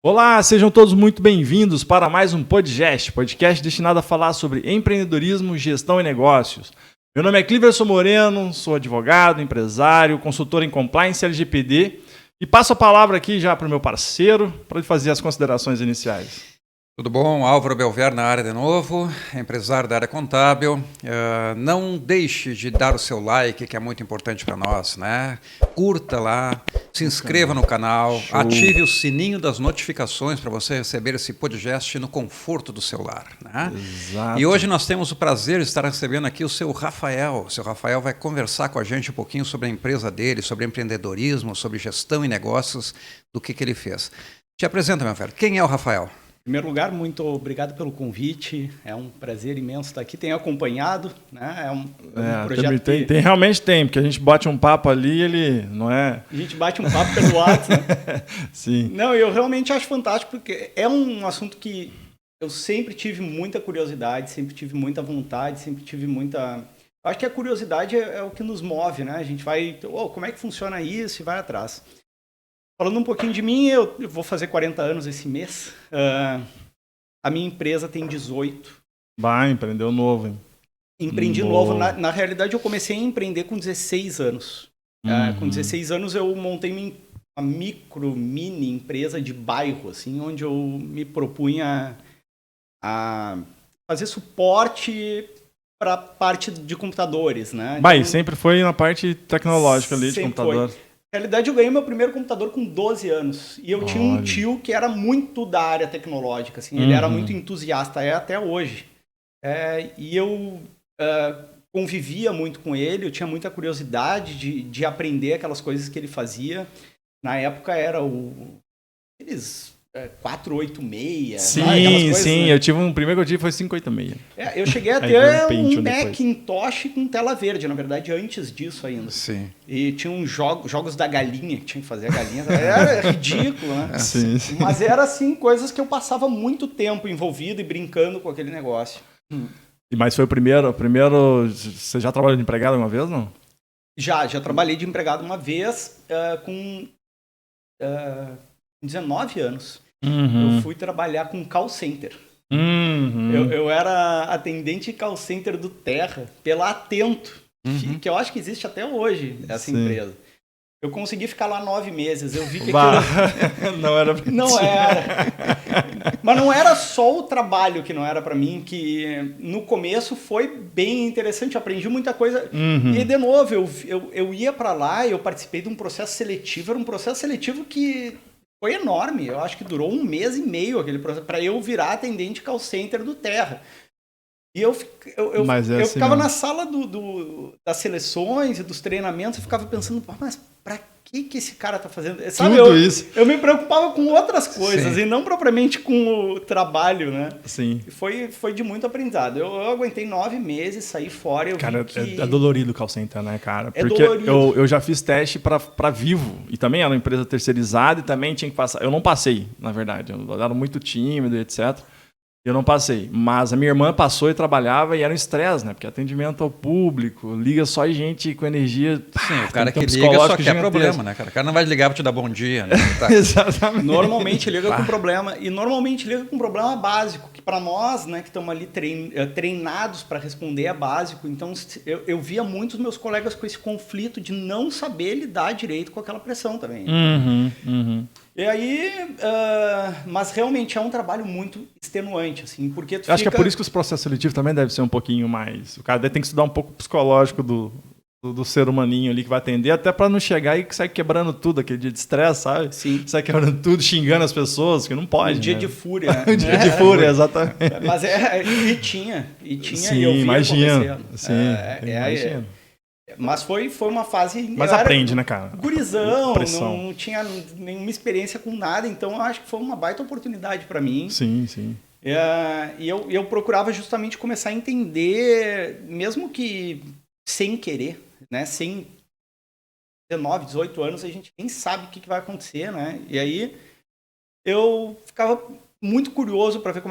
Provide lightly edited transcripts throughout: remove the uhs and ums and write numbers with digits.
Olá, sejam todos muito bem-vindos para mais um podcast destinado a falar sobre empreendedorismo, gestão e negócios. Meu nome é Cliverson Moreno, sou advogado, empresário, consultor em compliance LGPD e passo a palavra aqui já para o meu parceiro para ele fazer as considerações iniciais. Tudo bom? Álvaro Belver na área de novo, empresário da área contábil. Não deixe de dar o seu like, que é muito importante para nós, né? Curta lá, se inscreva no canal, ative o sininho das notificações para você receber esse podcast no conforto do celular, né? Exato. E hoje nós temos o prazer de estar recebendo aqui o seu Rafael. O seu Rafael vai conversar com a gente um pouquinho sobre a empresa dele, sobre empreendedorismo, sobre gestão e negócios, do que ele fez. Te apresenta, meu velho. Quem é o Rafael? Em primeiro lugar, muito obrigado pelo convite. É um prazer imenso estar aqui. Tenho acompanhado, né? É um projeto realmente tem, porque a gente bate um papo ali, ele não é. A gente bate um papo pelo WhatsApp, né? Sim. Não, eu realmente acho fantástico porque é um assunto que eu sempre tive muita curiosidade, sempre tive muita vontade, sempre tive muita. Acho que a curiosidade é o que nos move, né? A gente vai, como é que funciona isso e vai atrás. Falando um pouquinho de mim, eu vou fazer 40 anos esse mês. A minha empresa tem 18. Empreendeu novo, hein? Empreendi novo. Na realidade, eu comecei a empreender com 16 anos. Com 16 anos, eu montei uma mini empresa de bairro, assim, onde eu me propunha a fazer suporte para a parte de computadores, né? Então, sempre foi na parte tecnológica ali de computador. Na realidade, eu ganhei meu primeiro computador com 12 anos. E eu tinha um tio que era muito da área tecnológica. Assim, ele era muito entusiasta, até hoje. E eu convivia muito com ele, eu tinha muita curiosidade de aprender aquelas coisas que ele fazia. Na época era aqueles 486. Sim, né? Eu tive primeiro que eu tive foi 586. Eu cheguei a ter um Macintosh com tela verde, na verdade, antes disso ainda. Sim. E tinha uns jogos da galinha, que tinha que fazer a galinha. Era ridículo, né? Sim. Mas era, assim, coisas que eu passava muito tempo envolvido e brincando com aquele negócio. Mas foi o primeiro... Você já trabalhou de empregado uma vez, não? Já trabalhei de empregado uma vez com 19 anos. Eu fui trabalhar com call center. Eu era atendente call center do Terra, pela Atento, que eu acho que existe até hoje, essa empresa. Eu consegui ficar lá 9 meses. Eu vi que não era. Não era. Mas não era só o trabalho que não era para mim, que no começo foi bem interessante, eu aprendi muita coisa. E de novo, eu ia para lá, eu participei de um processo seletivo, era um processo seletivo que foi enorme. Eu acho que durou 1 mês e meio aquele processo para eu virar atendente call center do Terra. E eu ficava na sala das seleções e dos treinamentos e ficava pensando, mas para que esse cara tá fazendo? Sabe, isso. Eu me preocupava com outras coisas e não propriamente com o trabalho, né? Sim. E foi de muito aprendizado. Eu aguentei 9 meses, saí fora. Cara, é dolorido o call center, né, cara? É porque dolorido. eu já fiz teste para Vivo e também era uma empresa terceirizada e também tinha que passar. Eu não passei, na verdade. Eu era muito tímido e etc. Eu não passei, mas a minha irmã passou e trabalhava e era um estresse, né? Porque atendimento ao público, liga só gente com energia. Sim, o cara que liga só quer problema, né, cara? O cara não vai ligar para te dar bom dia, né? Tá. Exatamente. Normalmente liga com problema, e normalmente liga com problema básico, que para nós, né, que estamos ali treinados para responder é básico. Então eu via muitos meus colegas com esse conflito de não saber lidar direito com aquela pressão também. E aí, mas realmente é um trabalho muito extenuante, assim, porque acho que é por isso que os processos seletivos também devem ser um pouquinho mais... O cara tem que estudar um pouco o psicológico do ser humaninho ali que vai atender, até para não chegar e sair quebrando tudo, aquele dia de estresse, sabe? Sim. Sai quebrando tudo, xingando as pessoas, que não pode, Um dia né? de fúria, né? Um dia de fúria, exatamente. Mas e tinha, sim, e eu vi imagino. Sim, imagino. Mas foi uma fase... Mas aprende, né, cara? Gurizão, não tinha nenhuma experiência com nada, então eu acho que foi uma baita oportunidade para mim. Sim, sim. E eu procurava justamente começar a entender, mesmo que sem querer, né? Sem 19, 18 anos, a gente nem sabe o que vai acontecer, né? E aí eu ficava muito curioso para ver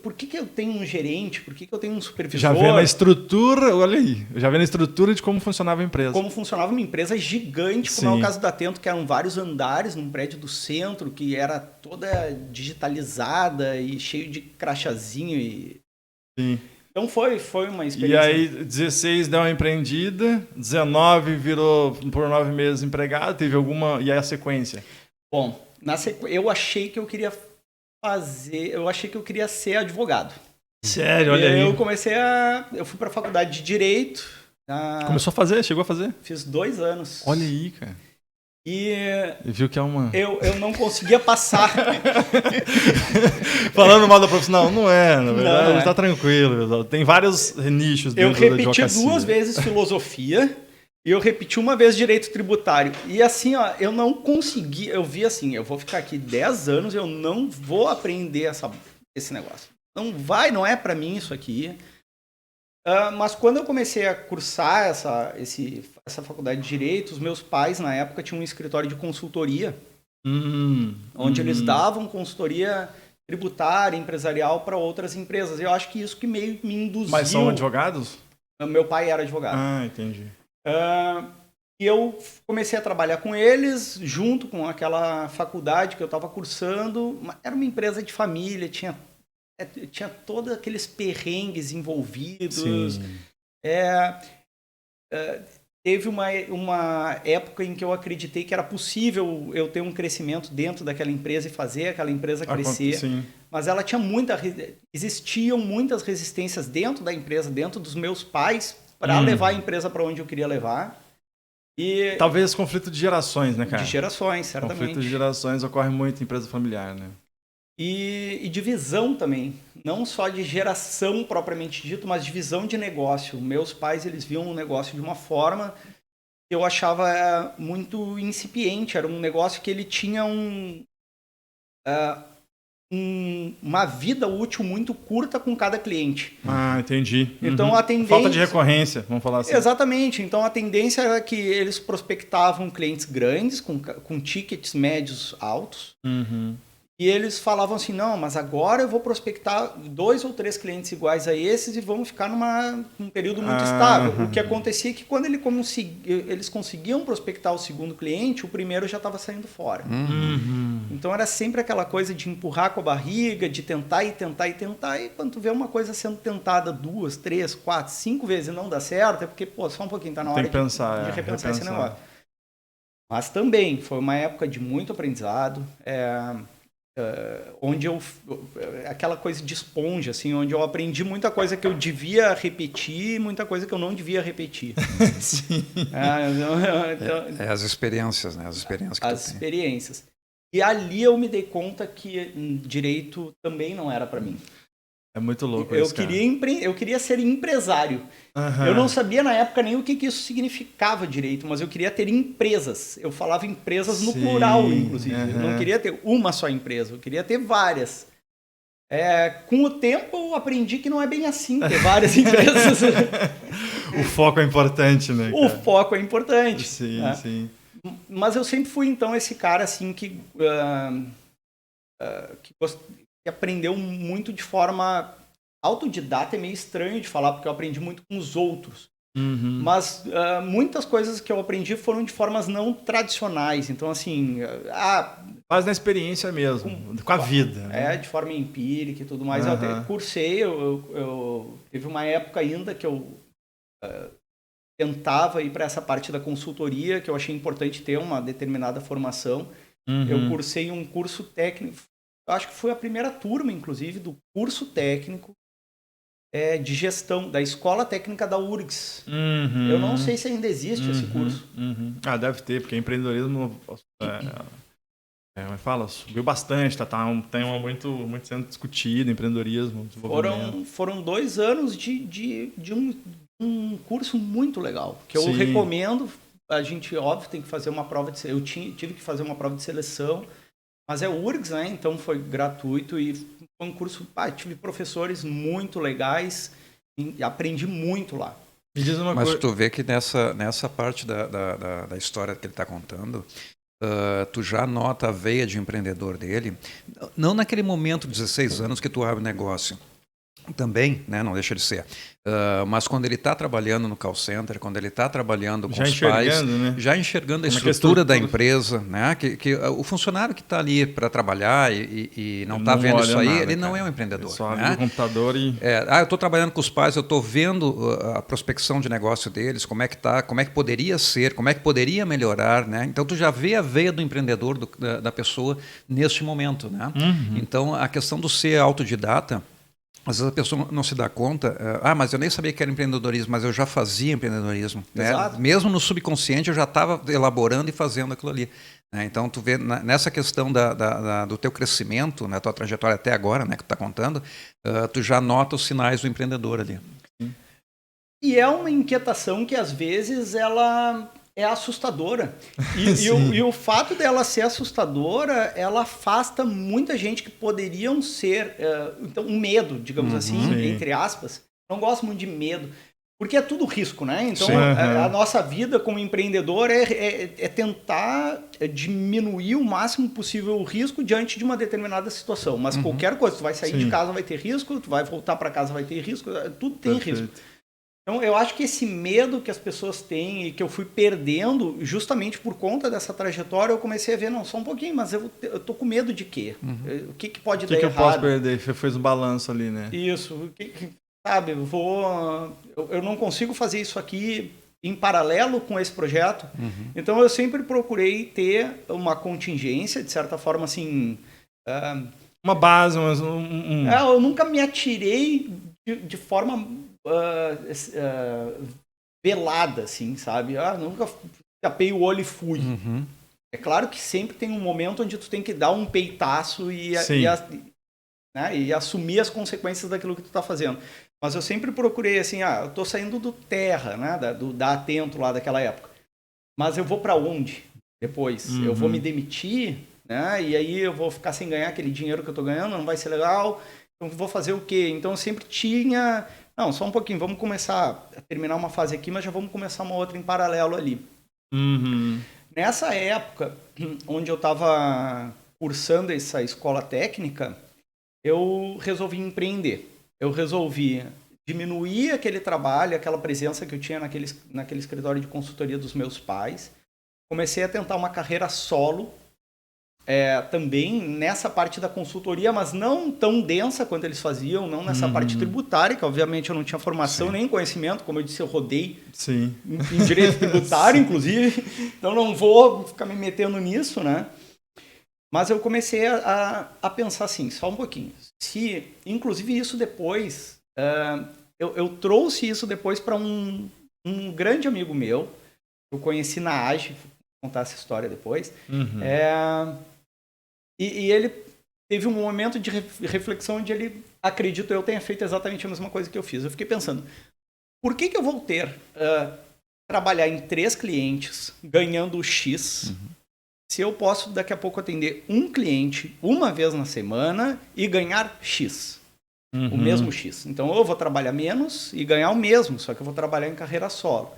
por que eu tenho um gerente, por que eu tenho um supervisor. Já vendo a estrutura, olha aí, já vendo a estrutura de como funcionava a empresa. Como funcionava uma empresa gigante, como é o caso da Tento, que eram vários andares num prédio do centro, que era toda digitalizada e cheio de crachazinho. Sim. Então foi uma experiência. E aí, 16 deu uma empreendida, 19 virou por 9 meses empregado, teve alguma... E aí a sequência? Bom, eu achei que eu queria ser advogado. Sério, olha aí. Eu fui para a faculdade de Direito. Começou a fazer? Chegou a fazer? Fiz 2 anos. Olha aí, cara. E viu que é uma... Eu não conseguia passar. Falando mal da profissional, não é, na verdade, não é. Tá tranquilo. Tem vários nichos dentro da advocacia. Eu repeti 2 vezes filosofia e eu repeti 1 vez direito tributário. E assim, ó, eu não consegui, eu vi assim, eu vou ficar aqui 10 anos e eu não vou aprender esse negócio. Não é para mim isso aqui. Mas quando eu comecei a cursar essa faculdade de Direito, os meus pais, na época, tinham um escritório de consultoria, onde eles davam consultoria tributária, empresarial para outras empresas. Eu acho que isso que meio me induziu... Mas são advogados? Meu pai era advogado. Entendi. E eu comecei a trabalhar com eles, junto com aquela faculdade que eu estava cursando. Era uma empresa de família, tinha todos aqueles perrengues envolvidos. Teve uma época em que eu acreditei que era possível eu ter um crescimento dentro daquela empresa e fazer aquela empresa crescer. Sim. Mas ela tinha existiam muitas resistências dentro da empresa, dentro dos meus pais, para levar a empresa para onde eu queria levar. E talvez conflito de gerações, né, cara? De gerações, certamente. Conflito de gerações ocorre muito em empresa familiar, né? E de visão também, não só de geração propriamente dito, mas de visão de negócio. Meus pais, eles viam o negócio de uma forma que eu achava muito incipiente. Era um negócio que ele tinha uma vida útil muito curta com cada cliente. Entendi. Então a tendência... Falta de recorrência, vamos falar assim. Exatamente. Então a tendência era que eles prospectavam clientes grandes, com tickets médios altos. E eles falavam assim, não, mas agora eu vou prospectar 2 ou 3 clientes iguais a esses e vamos ficar num período muito estável. O que acontecia é que quando eles conseguiam prospectar o segundo cliente, o primeiro já estava saindo fora. Então era sempre aquela coisa de empurrar com a barriga, de tentar e quando tu vê uma coisa sendo tentada 2, 3, 4, 5 vezes e não dá certo, é porque, só um pouquinho, tá na hora de repensar esse negócio. Mas também foi uma época de muito aprendizado, onde aquela coisa de esponja, assim, onde eu aprendi muita coisa que eu devia repetir e muita coisa que eu não devia repetir. Sim. As experiências, né? As experiências que As experiências. E ali eu me dei conta que direito também não era para mim. É muito louco isso, cara. Eu queria ser empresário. Eu não sabia na época nem o que isso significava direito, mas eu queria ter empresas. Eu falava empresas no plural, inclusive. Eu não queria ter uma só empresa, eu queria ter várias. Com o tempo eu aprendi que não é bem assim ter várias empresas. O foco é importante, né, cara? O foco é importante. Sim, sim. Mas eu sempre fui, então, esse cara assim que aprendeu muito de forma autodidata. É meio estranho de falar, porque eu aprendi muito com os outros. Mas muitas coisas que eu aprendi foram de formas não tradicionais. Então, assim... Faz na experiência mesmo, com a vida. Né? De forma empírica e tudo mais. Eu até cursei, teve uma época ainda que eu tentava ir para essa parte da consultoria, que eu achei importante ter uma determinada formação. Eu cursei um curso técnico, acho que foi a primeira turma, inclusive, do curso técnico de gestão, da Escola Técnica da URGS. Eu não sei se ainda existe esse curso. Deve ter, porque empreendedorismo... subiu bastante, tá um tema muito sendo discutido, empreendedorismo, desenvolvimento. Foram 2 anos de um curso muito legal, que eu recomendo. A gente, óbvio, tem que fazer uma prova de seleção. Eu tive que fazer uma prova de seleção, mas é URGS, né? Então foi gratuito e foi um curso... tive professores muito legais e aprendi muito lá. Mas tu vê que nessa parte da história que ele está contando, tu já nota a veia de empreendedor dele, não naquele momento, 16 anos, que tu abre o negócio. Também, né, não deixa de ser. Mas quando ele está trabalhando no call center, quando ele está trabalhando com os pais, né? já enxergando a estrutura da empresa, né, que o funcionário que está ali para trabalhar e não está vendo isso aí, ele não é um empreendedor. Ele só abre né? o computador e... eu estou trabalhando com os pais, eu estou vendo a prospecção de negócio deles, como é que tá, como é que poderia ser, como é que poderia melhorar, né? Então tu já vê a veia do empreendedor, da pessoa neste momento, né? Então a questão do ser autodidata, às vezes a pessoa não se dá conta, mas eu nem sabia que era empreendedorismo, mas eu já fazia empreendedorismo. Né? Mesmo no subconsciente eu já estava elaborando e fazendo aquilo ali. Né? Então tu vê nessa questão do teu crescimento, na tua trajetória até agora, né, que tu está contando, tu já nota os sinais do empreendedor ali. E é uma inquietação que às vezes ela é assustadora. E o fato dela ser assustadora, ela afasta muita gente que poderiam ser... então, um medo, digamos assim, entre aspas. Não gosto muito de medo, porque é tudo risco, né? Então, a nossa vida como empreendedor é tentar diminuir o máximo possível o risco diante de uma determinada situação. Mas qualquer coisa, tu vai sair de casa vai ter risco, tu vai voltar para casa vai ter risco, tudo tem risco. Então, eu acho que esse medo que as pessoas têm e que eu fui perdendo, justamente por conta dessa trajetória, eu comecei a ver, não, só um pouquinho, mas eu tô com medo de quê? O que pode dar errado? O que eu posso perder? Você fez um balanço ali, né? Isso. Sabe, eu não consigo fazer isso aqui em paralelo com esse projeto. Então, eu sempre procurei ter uma contingência, de certa forma, assim... uma base, mas eu nunca me atirei de forma... velada, assim, sabe? Nunca tapei o olho e fui. É claro que sempre tem um momento onde tu tem que dar um peitaço e assumir as consequências daquilo que tu tá fazendo. Mas eu sempre procurei, assim, eu tô saindo do Terra, né? Da Atento lá daquela época. Mas eu vou para onde depois? Eu vou me demitir, né? E aí eu vou ficar sem ganhar aquele dinheiro que eu tô ganhando, não vai ser legal. Então vou fazer o quê? Então eu sempre tinha... Não, só um pouquinho, vamos começar a terminar uma fase aqui, mas já vamos começar uma outra em paralelo ali. Nessa época, onde eu estava cursando essa escola técnica, eu resolvi empreender. Eu resolvi diminuir aquele trabalho, aquela presença que eu tinha naquele escritório de consultoria dos meus pais. Comecei a tentar uma carreira solo, também nessa parte da consultoria, mas não tão densa quanto eles faziam, não nessa parte tributária, que obviamente eu não tinha formação nem conhecimento, como eu disse, eu rodei em direito tributário, inclusive, então não vou ficar me metendo nisso, né? Mas eu comecei a pensar assim, só um pouquinho, inclusive isso depois, eu trouxe isso depois para um grande amigo meu, eu conheci na AGE, vou contar essa história depois, E ele teve um momento de reflexão onde ele, acredito eu, tenha feito exatamente a mesma coisa que eu fiz. Eu fiquei pensando, por que eu vou trabalhar em 3 clientes, ganhando X, se eu posso daqui a pouco atender um cliente uma vez na semana e ganhar X? O mesmo X. Então eu vou trabalhar menos e ganhar o mesmo, só que eu vou trabalhar em carreira solo.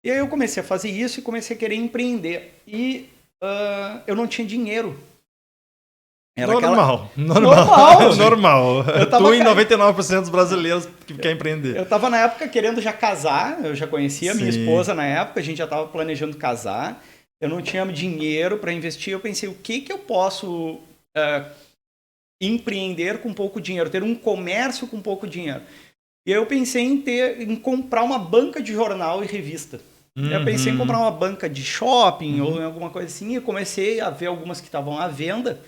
E aí eu comecei a fazer isso e comecei a querer empreender. E eu não tinha dinheiro. Normal. Tu e 99% dos brasileiros que quer empreender. Eu estava na época querendo já casar, eu já conhecia a minha esposa na época, a gente já estava planejando casar, eu não tinha dinheiro para investir, eu pensei, o que eu posso empreender com pouco dinheiro, ter um comércio com pouco dinheiro? E aí eu pensei em comprar uma banca de jornal e revista. Eu pensei em comprar uma banca de shopping ou alguma coisa assim, e comecei a ver algumas que estavam à venda,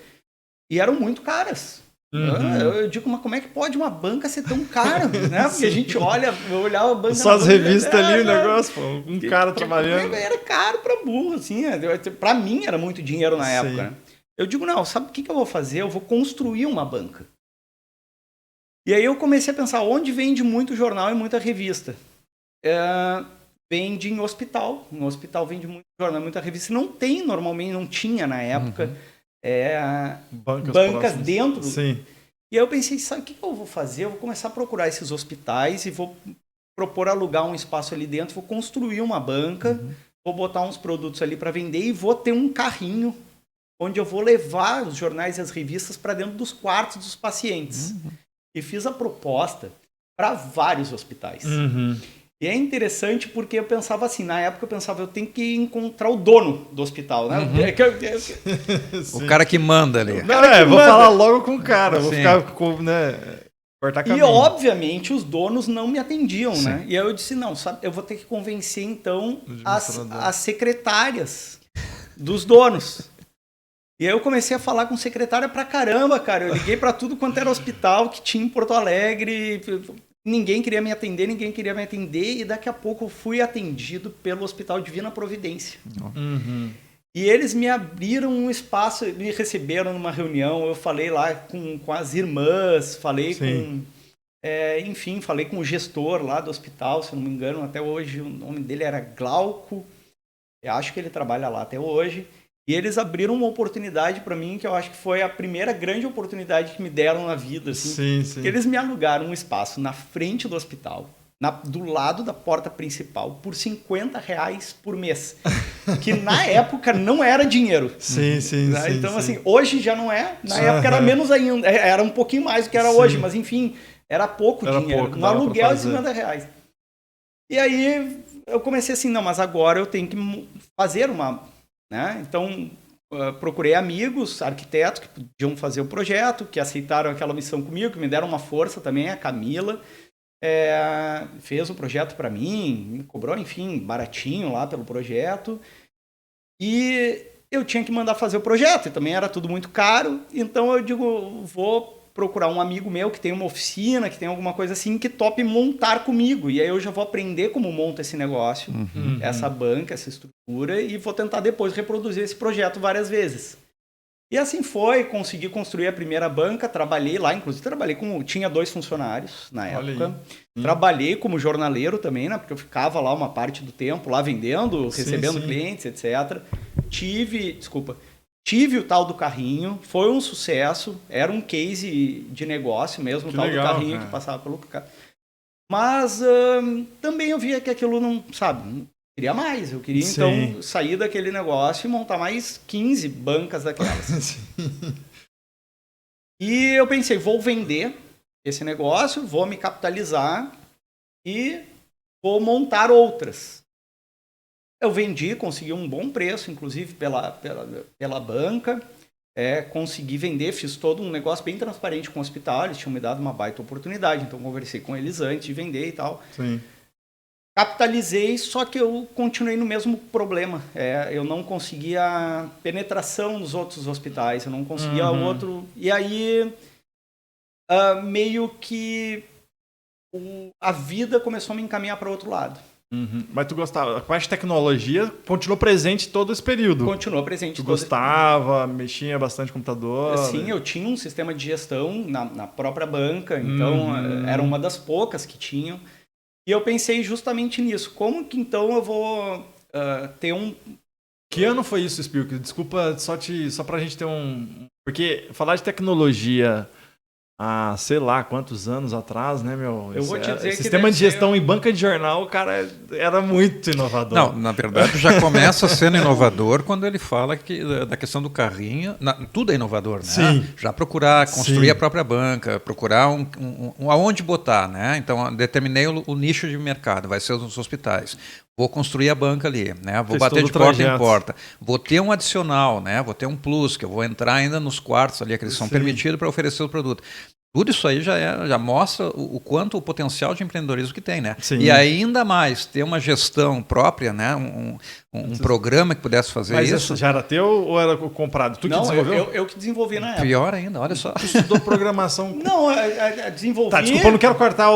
e eram muito caras. Eu digo, mas como é que pode uma banca ser tão cara? Né? Porque a gente eu olhava a banca... Só as revistas ali, o negócio, pô, um cara trabalhando. Era caro pra burro, assim. Pra mim era muito dinheiro na época. Né? Eu digo, não, sabe o que eu vou fazer? Eu vou construir uma banca. E aí eu comecei a pensar, onde vende muito jornal e muita revista? Vende em hospital. No hospital vende muito jornal, muita revista. Não tem, normalmente, não tinha na época... bancas dentro. Sim. E aí eu pensei, sabe o que eu vou fazer? Eu vou começar a procurar esses hospitais e vou propor alugar um espaço ali dentro, vou construir uma banca, vou botar uns produtos ali para vender e vou ter um carrinho onde eu vou levar os jornais e as revistas para dentro dos quartos dos pacientes. E fiz a proposta para vários hospitais. E é interessante porque eu pensava assim, na época eu pensava, eu tenho que encontrar o dono do hospital, né? O cara que manda ali. Vou falar logo com o cara, vou ficar com, cortar caminho. E obviamente os donos não me atendiam, né? E aí eu disse, não, sabe, eu vou ter que convencer então as secretárias dos donos. E aí eu comecei a falar com secretária pra caramba, cara. Eu liguei pra tudo quanto era hospital que tinha em Porto Alegre. Ninguém queria me atender, e daqui a pouco eu fui atendido pelo Hospital Divina Providência. E eles me abriram um espaço, me receberam numa reunião, eu falei lá com as irmãs, falei com... enfim, falei com o gestor lá do hospital, se eu não me engano, até hoje o nome dele era Glauco, eu acho que ele trabalha lá até hoje. E eles abriram uma oportunidade para mim, que eu acho que foi a primeira grande oportunidade que me deram na vida. Assim, porque eles me alugaram um espaço na frente do hospital, do lado da porta principal, por R$50 por mês. Que na época não era dinheiro. Então, assim, hoje já não é. Na época era menos ainda. Era um pouquinho mais do que era hoje, mas enfim, era pouco dinheiro. No aluguel de R$50. E aí eu comecei assim, não, mas agora eu tenho que fazer uma... Né? Então, procurei amigos, arquitetos que podiam fazer o projeto, que aceitaram aquela missão comigo, que me deram uma força também, a Camila. Fez o projeto para mim, me cobrou, enfim, baratinho lá pelo projeto. E eu tinha que mandar fazer o projeto, e também era tudo muito caro. Então eu digo, vou procurar um amigo meu que tem uma oficina, que tem alguma coisa assim, que tope montar comigo. E aí eu já vou aprender como monta esse negócio, essa banca, essa estrutura, e vou tentar depois reproduzir esse projeto várias vezes. E assim foi, consegui construir a primeira banca, trabalhei lá, inclusive tinha 2 funcionários na época. Trabalhei como jornaleiro também, né? Porque eu ficava lá uma parte do tempo, lá vendendo, recebendo clientes, etc. Tive o tal do carrinho, foi um sucesso, era um case de negócio mesmo, o tal do carrinho que passava pelo carro. Mas também eu via que aquilo não queria mais. Eu queria então sair daquele negócio e montar mais 15 bancas daquelas. E eu pensei, vou vender esse negócio, vou me capitalizar e vou montar outras. Eu vendi, consegui um bom preço, inclusive pela banca. Consegui vender, fiz todo um negócio bem transparente com o hospital. Eles tinham me dado uma baita oportunidade, então conversei com eles antes de vender e tal. Capitalizei, só que eu continuei no mesmo problema. Eu não conseguia penetração nos outros hospitais, eu não conseguia outro... E aí, meio que a vida começou a me encaminhar para outro lado. Mas tu gostava, a parte de tecnologia continuou presente todo esse período? Continuou presente. Tu gostava, mexia bastante no computador? Sim, eu tinha um sistema de gestão na própria banca, então era uma das poucas que tinham. E eu pensei justamente nisso. Como que então eu vou ter um... Que ano foi isso, Spilk? Desculpa, só pra gente ter um... Porque falar de tecnologia há sei lá quantos anos atrás, né, meu? Eu vou te dizer que sistema de gestão em banca de jornal, cara, era muito inovador. Não, na verdade já começa sendo inovador quando ele fala da questão do carrinho. Tudo é inovador, né? Sim. Já procurar construir a própria banca, procurar aonde botar, né? Então determinei o nicho de mercado, vai ser os hospitais. Vou construir a banca ali, né? Vou bater de porta em porta. Vou ter um adicional, né? Vou ter um plus, que eu vou entrar ainda nos quartos ali, que eles são permitidos para oferecer o produto. Tudo isso aí já mostra o quanto o potencial de empreendedorismo que tem, né? Sim. E ainda mais, ter uma gestão própria, né? Um programa que pudesse fazer Mas isso. Mas já era teu ou era comprado? Tu que desenvolveu? Eu que desenvolvi na época. Pior ainda, olha só. Tu estudou programação? Não, desenvolvi... Tá, desculpa, eu não quero cortar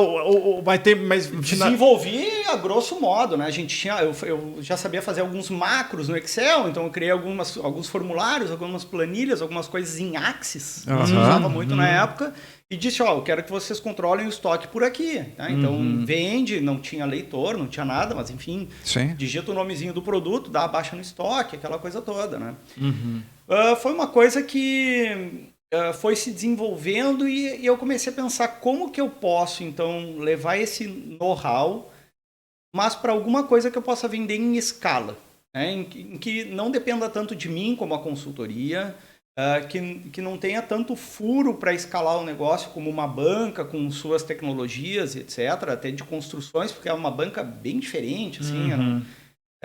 mas desenvolvi a grosso modo, né? A gente tinha... Eu já sabia fazer alguns macros no Excel, então eu criei alguns formulários, algumas planilhas, algumas coisas em Axis, que se usava muito na época. E disse, eu quero que vocês controlem o estoque por aqui. Tá? Então, vende, não tinha leitor, não tinha nada, mas enfim, digita o nomezinho do produto, dá a baixa no estoque, aquela coisa toda, né? Foi uma coisa que foi se desenvolvendo e eu comecei a pensar como que eu posso, então, levar esse know-how, mas para alguma coisa que eu possa vender em escala. né, em que não dependa tanto de mim como a consultoria, que não tenha tanto furo para escalar o negócio como uma banca com suas tecnologias, etc., até de construções, porque é uma banca bem diferente, assim,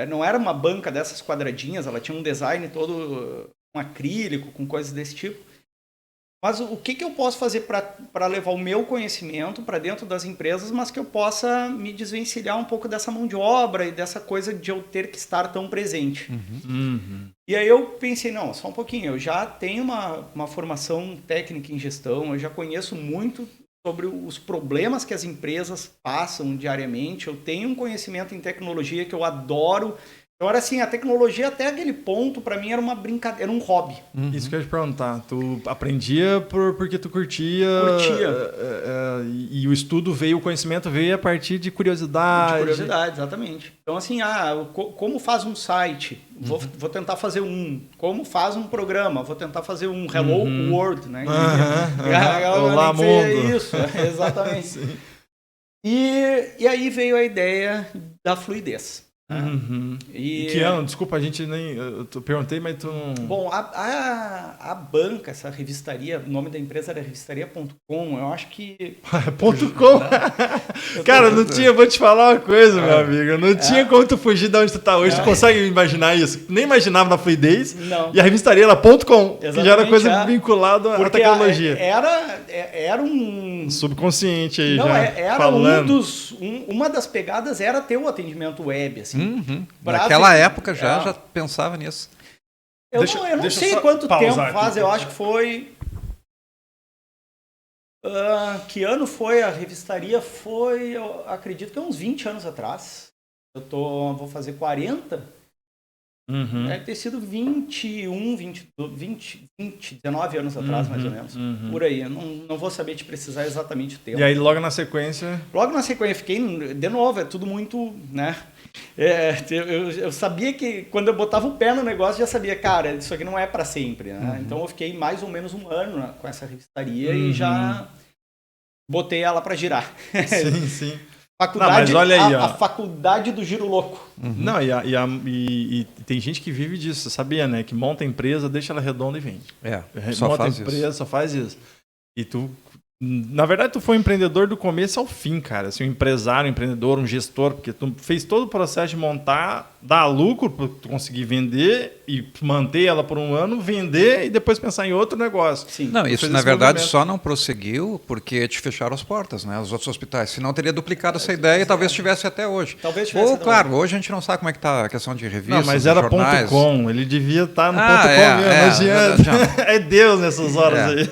não era uma banca dessas quadradinhas, ela tinha um design todo com acrílico, com coisas desse tipo. Mas o que eu posso fazer para levar o meu conhecimento para dentro das empresas, mas que eu possa me desvencilhar um pouco dessa mão de obra e dessa coisa de eu ter que estar tão presente. E aí eu pensei, não, só um pouquinho, eu já tenho uma formação técnica em gestão, eu já conheço muito sobre os problemas que as empresas passam diariamente, eu tenho um conhecimento em tecnologia que eu adoro. Então, era assim, a tecnologia até aquele ponto, para mim, era uma brincadeira, era um hobby. Isso que eu ia te perguntar. Tu aprendia porque tu curtia. E o estudo veio, o conhecimento veio a partir de curiosidade. De curiosidade, exatamente. Então, assim, como faz um site? Vou tentar fazer um. Como faz um programa? Vou tentar fazer um Hello World, né? Olá, mundo. Isso, exatamente. E aí veio a ideia da fluidez. E que ano? Desculpa, a gente nem... Eu perguntei, mas tu não... Bom, a banca, essa revistaria, o nome da empresa era revistaria.com, eu acho que... .com? Cara, não tinha... Vou te falar uma coisa, meu amigo. Não tinha como tu fugir de onde tu tá hoje. Tu consegue imaginar isso? Nem imaginava na fluidez. Não. E a revistaria era .com, que já era coisa vinculada à tecnologia. Era um... subconsciente aí, não, já era falando. uma das pegadas era ter o atendimento web, assim. Naquela época já pensava nisso. Eu não sei quanto tempo faz, eu acho que foi... que ano foi a revistaria? Eu acredito que uns 20 anos atrás. Vou fazer 40. Deve ter sido 19 anos atrás, mais ou menos. Por aí. Eu não vou saber te precisar exatamente o tempo. E aí, logo na sequência... Logo na sequência, fiquei... De novo, é tudo muito... né? Eu sabia que... Quando eu botava o pé no negócio, já sabia, cara, isso aqui não é para sempre. Né? Então, eu fiquei mais ou menos um ano com essa revistaria e já botei ela para girar. Sim. Faculdade, não, mas olha aí, a faculdade do giro louco. Não, e tem gente que vive disso, sabia, né? Que monta a empresa, deixa ela redonda e vende. Só faz empresa, só faz isso. E tu, na verdade, tu foi um empreendedor do começo ao fim, cara. Assim, um empresário, um empreendedor, um gestor, porque tu fez todo o processo de montar, dar lucro para tu conseguir vender e manter ela por um ano, vender e depois pensar em outro negócio. Sim. Não, isso na verdade só não prosseguiu porque te fecharam as portas, né? Os outros hospitais. Senão teria duplicado essa ideia e talvez tivesse até hoje. Talvez tivesse. Ou, claro, hoje a gente não sabe como é que está a questão de revistas, não, mas era jornais. .com, ele devia estar no .com mesmo, é Deus nessas horas aí.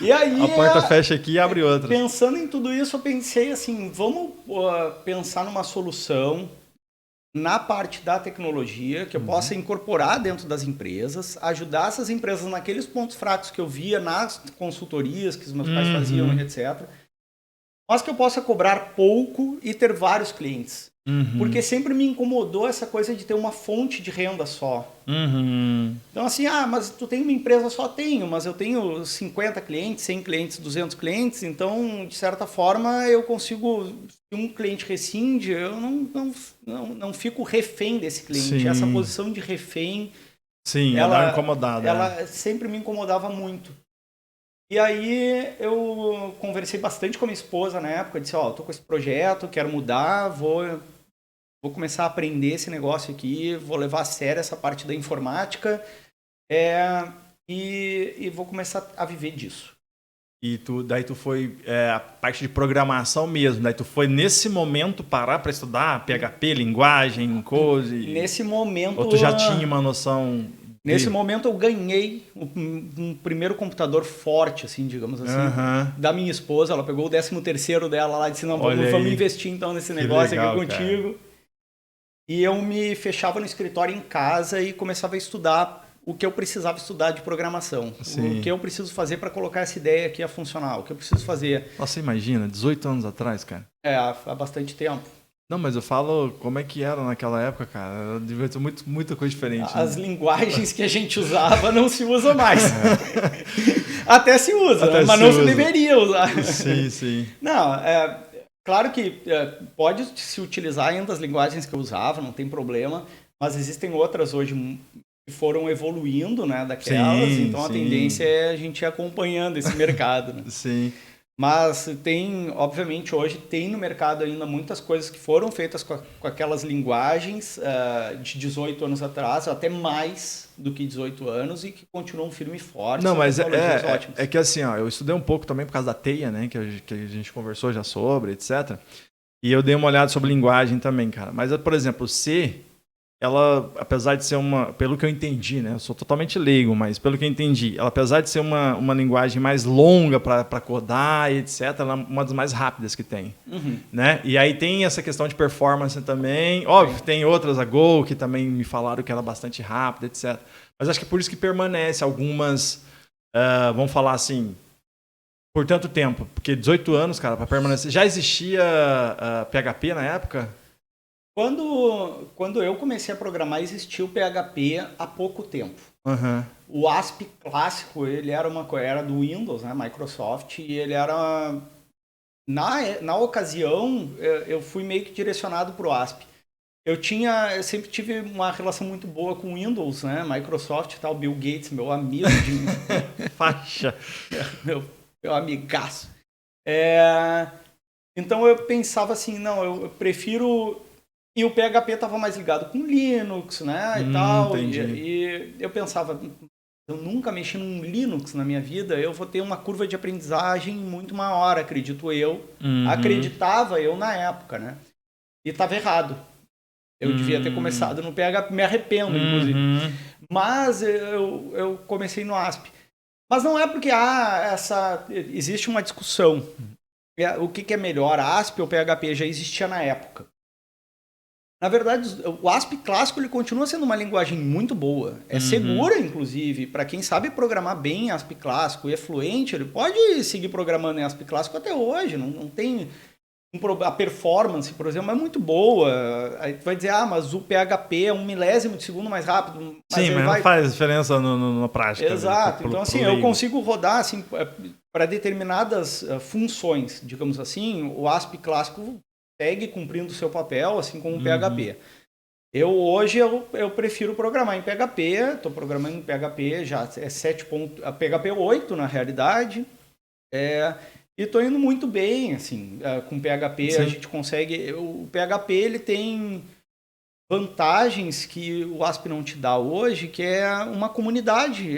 E aí. A porta fecha aqui e abre outra. Pensando em tudo isso, eu pensei assim, vamos pensar numa solução na parte da tecnologia, que eu possa incorporar dentro das empresas, ajudar essas empresas naqueles pontos fracos que eu via nas consultorias que os meus pais faziam, etc. Mas que eu possa cobrar pouco e ter vários clientes. Porque sempre me incomodou essa coisa de ter uma fonte de renda só. Então assim, mas tu tem uma empresa só? Tenho, mas eu tenho 50 clientes, 100 clientes, 200 clientes, então, de certa forma, eu consigo, se um cliente rescinde, eu não fico refém desse cliente. Sim. Essa posição de refém... Sim, ela é incomodada. Ela sempre me incomodava muito. E aí eu conversei bastante com a minha esposa na época, disse, tô com esse projeto, quero mudar, vou começar a aprender esse negócio aqui, vou levar a sério essa parte da informática e vou começar a viver disso. E daí tu foi a parte de programação mesmo, daí tu foi nesse momento parar para estudar PHP, linguagem, coisa? Nesse momento... Ou tu já tinha uma noção... Nesse momento eu ganhei um primeiro computador forte, assim, digamos assim, da minha esposa. Ela pegou o 13º dela lá e disse, não, vamos investir então nesse negócio legal, aqui contigo. Cara. E eu me fechava no escritório em casa e começava a estudar o que eu precisava estudar de programação. Sim. O que eu preciso fazer para colocar essa ideia aqui a funcionar, o que eu preciso fazer. Nossa, imagina, 18 anos atrás, cara. Há bastante tempo. Não, mas eu falo como é que era naquela época, cara. Devia ter muita coisa diferente. As linguagens que a gente usava não se usam mais. Até se usa, mas não se deveria usar. Sim. Não, claro que pode se utilizar ainda as linguagens que eu usava, não tem problema, mas existem outras hoje que foram evoluindo, né, daquelas, Sim, então a sim. tendência é a gente ir acompanhando esse mercado, né? Sim. Mas obviamente, hoje tem no mercado ainda muitas coisas que foram feitas com aquelas linguagens de 18 anos atrás, até mais do que 18 anos, e que continuam firmes e fortes. Não, mas ótimas. é que assim, ó, eu estudei um pouco também por causa da teia, né, que a gente conversou já sobre, etc. E eu dei uma olhada sobre linguagem também, cara. Mas, por exemplo, o C, ela, apesar de ser pelo que eu entendi, né? Eu sou totalmente leigo, mas pelo que eu entendi, ela, apesar de ser uma linguagem mais longa para codar e etc., ela é uma das mais rápidas que tem. Né? E aí tem essa questão de performance também. Óbvio, tem outras, a Go, que também me falaram que ela é bastante rápida, etc. Mas acho que é por isso que permanece algumas, vamos falar assim, por tanto tempo. Porque 18 anos, cara, para permanecer. Já existia PHP na época? Quando eu comecei a programar, existia o PHP há pouco tempo. Uhum. O ASP clássico, ele era do Windows, né, Microsoft, e ele era... Na ocasião, eu fui meio que direcionado para o ASP. Eu sempre tive uma relação muito boa com o Windows, né, Microsoft e tal, Bill Gates, meu amigo de... Faixa. meu amigaço. Então eu pensava assim, não, eu prefiro... E o PHP estava mais ligado com Linux, né, e tal. E eu pensava, eu nunca mexi num Linux na minha vida, eu vou ter uma curva de aprendizagem muito maior, acredito eu. Acreditava eu na época, né? E estava errado. Eu devia ter começado no PHP, me arrependo, inclusive. Mas eu comecei no ASP. Mas não é porque existe uma discussão. O que é melhor, ASP ou PHP? Já existia na época. Na verdade, o ASP clássico ele continua sendo uma linguagem muito boa. É segura, inclusive. Para quem sabe programar bem em ASP clássico e é fluente, ele pode seguir programando em ASP clássico até hoje. Não tem... A performance, por exemplo, é muito boa. Aí tu vai dizer, mas o PHP é 1 milésimo de segundo mais rápido. Sim, mas não faz diferença na prática. Exato. Então, assim, eu consigo rodar assim, para determinadas funções, digamos assim, o ASP clássico segue cumprindo o seu papel, assim como o PHP. Hoje eu prefiro programar em PHP, estou programando em PHP, já é PHP 8 na realidade, e estou indo muito bem, assim, com PHP. Sim. A gente consegue... O PHP ele tem vantagens que o ASP não te dá hoje, que é uma comunidade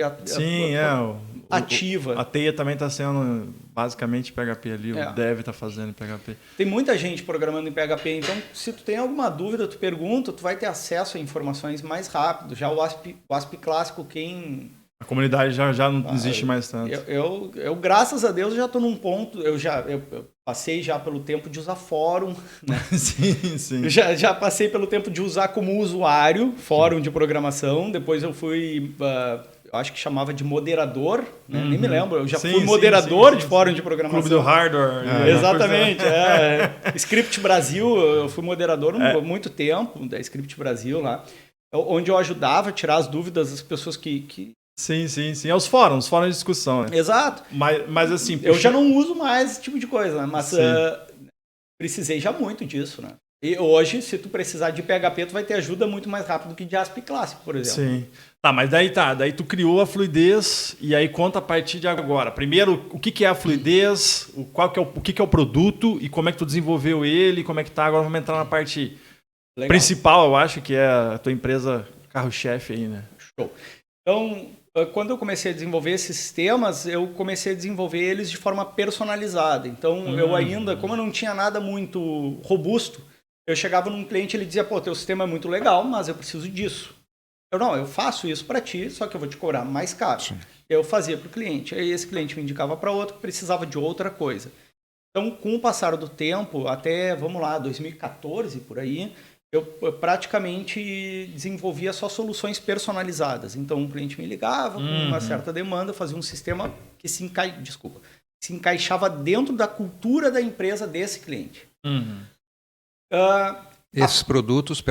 ativa. A teia também está sendo basicamente PHP ali, o dev está fazendo PHP. Tem muita gente programando em PHP, então se tu tem alguma dúvida, tu pergunta, tu vai ter acesso a informações mais rápido. Já o ASP clássico, a comunidade já não existe mais tanto. Eu graças a Deus, já estou num ponto... Eu passei já pelo tempo de usar fórum, né? Sim. Já passei pelo tempo de usar como usuário fórum de programação. Depois eu fui... eu acho que chamava de moderador, né? Nem me lembro. Eu já fui moderador de fórum de programação. Clube do Hardware. Exatamente. Script Brasil, eu fui moderador há muito tempo, da Script Brasil lá, onde eu ajudava a tirar as dúvidas das pessoas que... Sim. É os fóruns de discussão. Né? Exato. Mas assim... Eu já não uso mais esse tipo de coisa, né? Mas precisei já muito disso, né? E hoje, se tu precisar de PHP, tu vai ter ajuda muito mais rápido que de ASP clássico, por exemplo. Sim. Tá, mas daí tu criou a fluidez e aí conta a partir de agora. Primeiro, o que é a fluidez, o que é o produto e como é que tu desenvolveu ele, como é que tá. Agora vamos entrar na parte principal, eu acho, que é a tua empresa carro-chefe aí, né? Show. Então, quando eu comecei a desenvolver esses sistemas, eu comecei a desenvolver eles de forma personalizada. Então, eu ainda, como eu não tinha nada muito robusto, eu chegava num cliente e ele dizia, teu sistema é muito legal, mas eu preciso disso. Eu faço isso para ti, só que eu vou te cobrar mais caro. Sim. Eu fazia para o cliente, aí esse cliente me indicava para outro que precisava de outra coisa. Então, com o passar do tempo, até, 2014, por aí, eu praticamente desenvolvia só soluções personalizadas. Então, o cliente me ligava com uma certa demanda, fazia um sistema que se encaixava dentro da cultura da empresa desse cliente. Esses produtos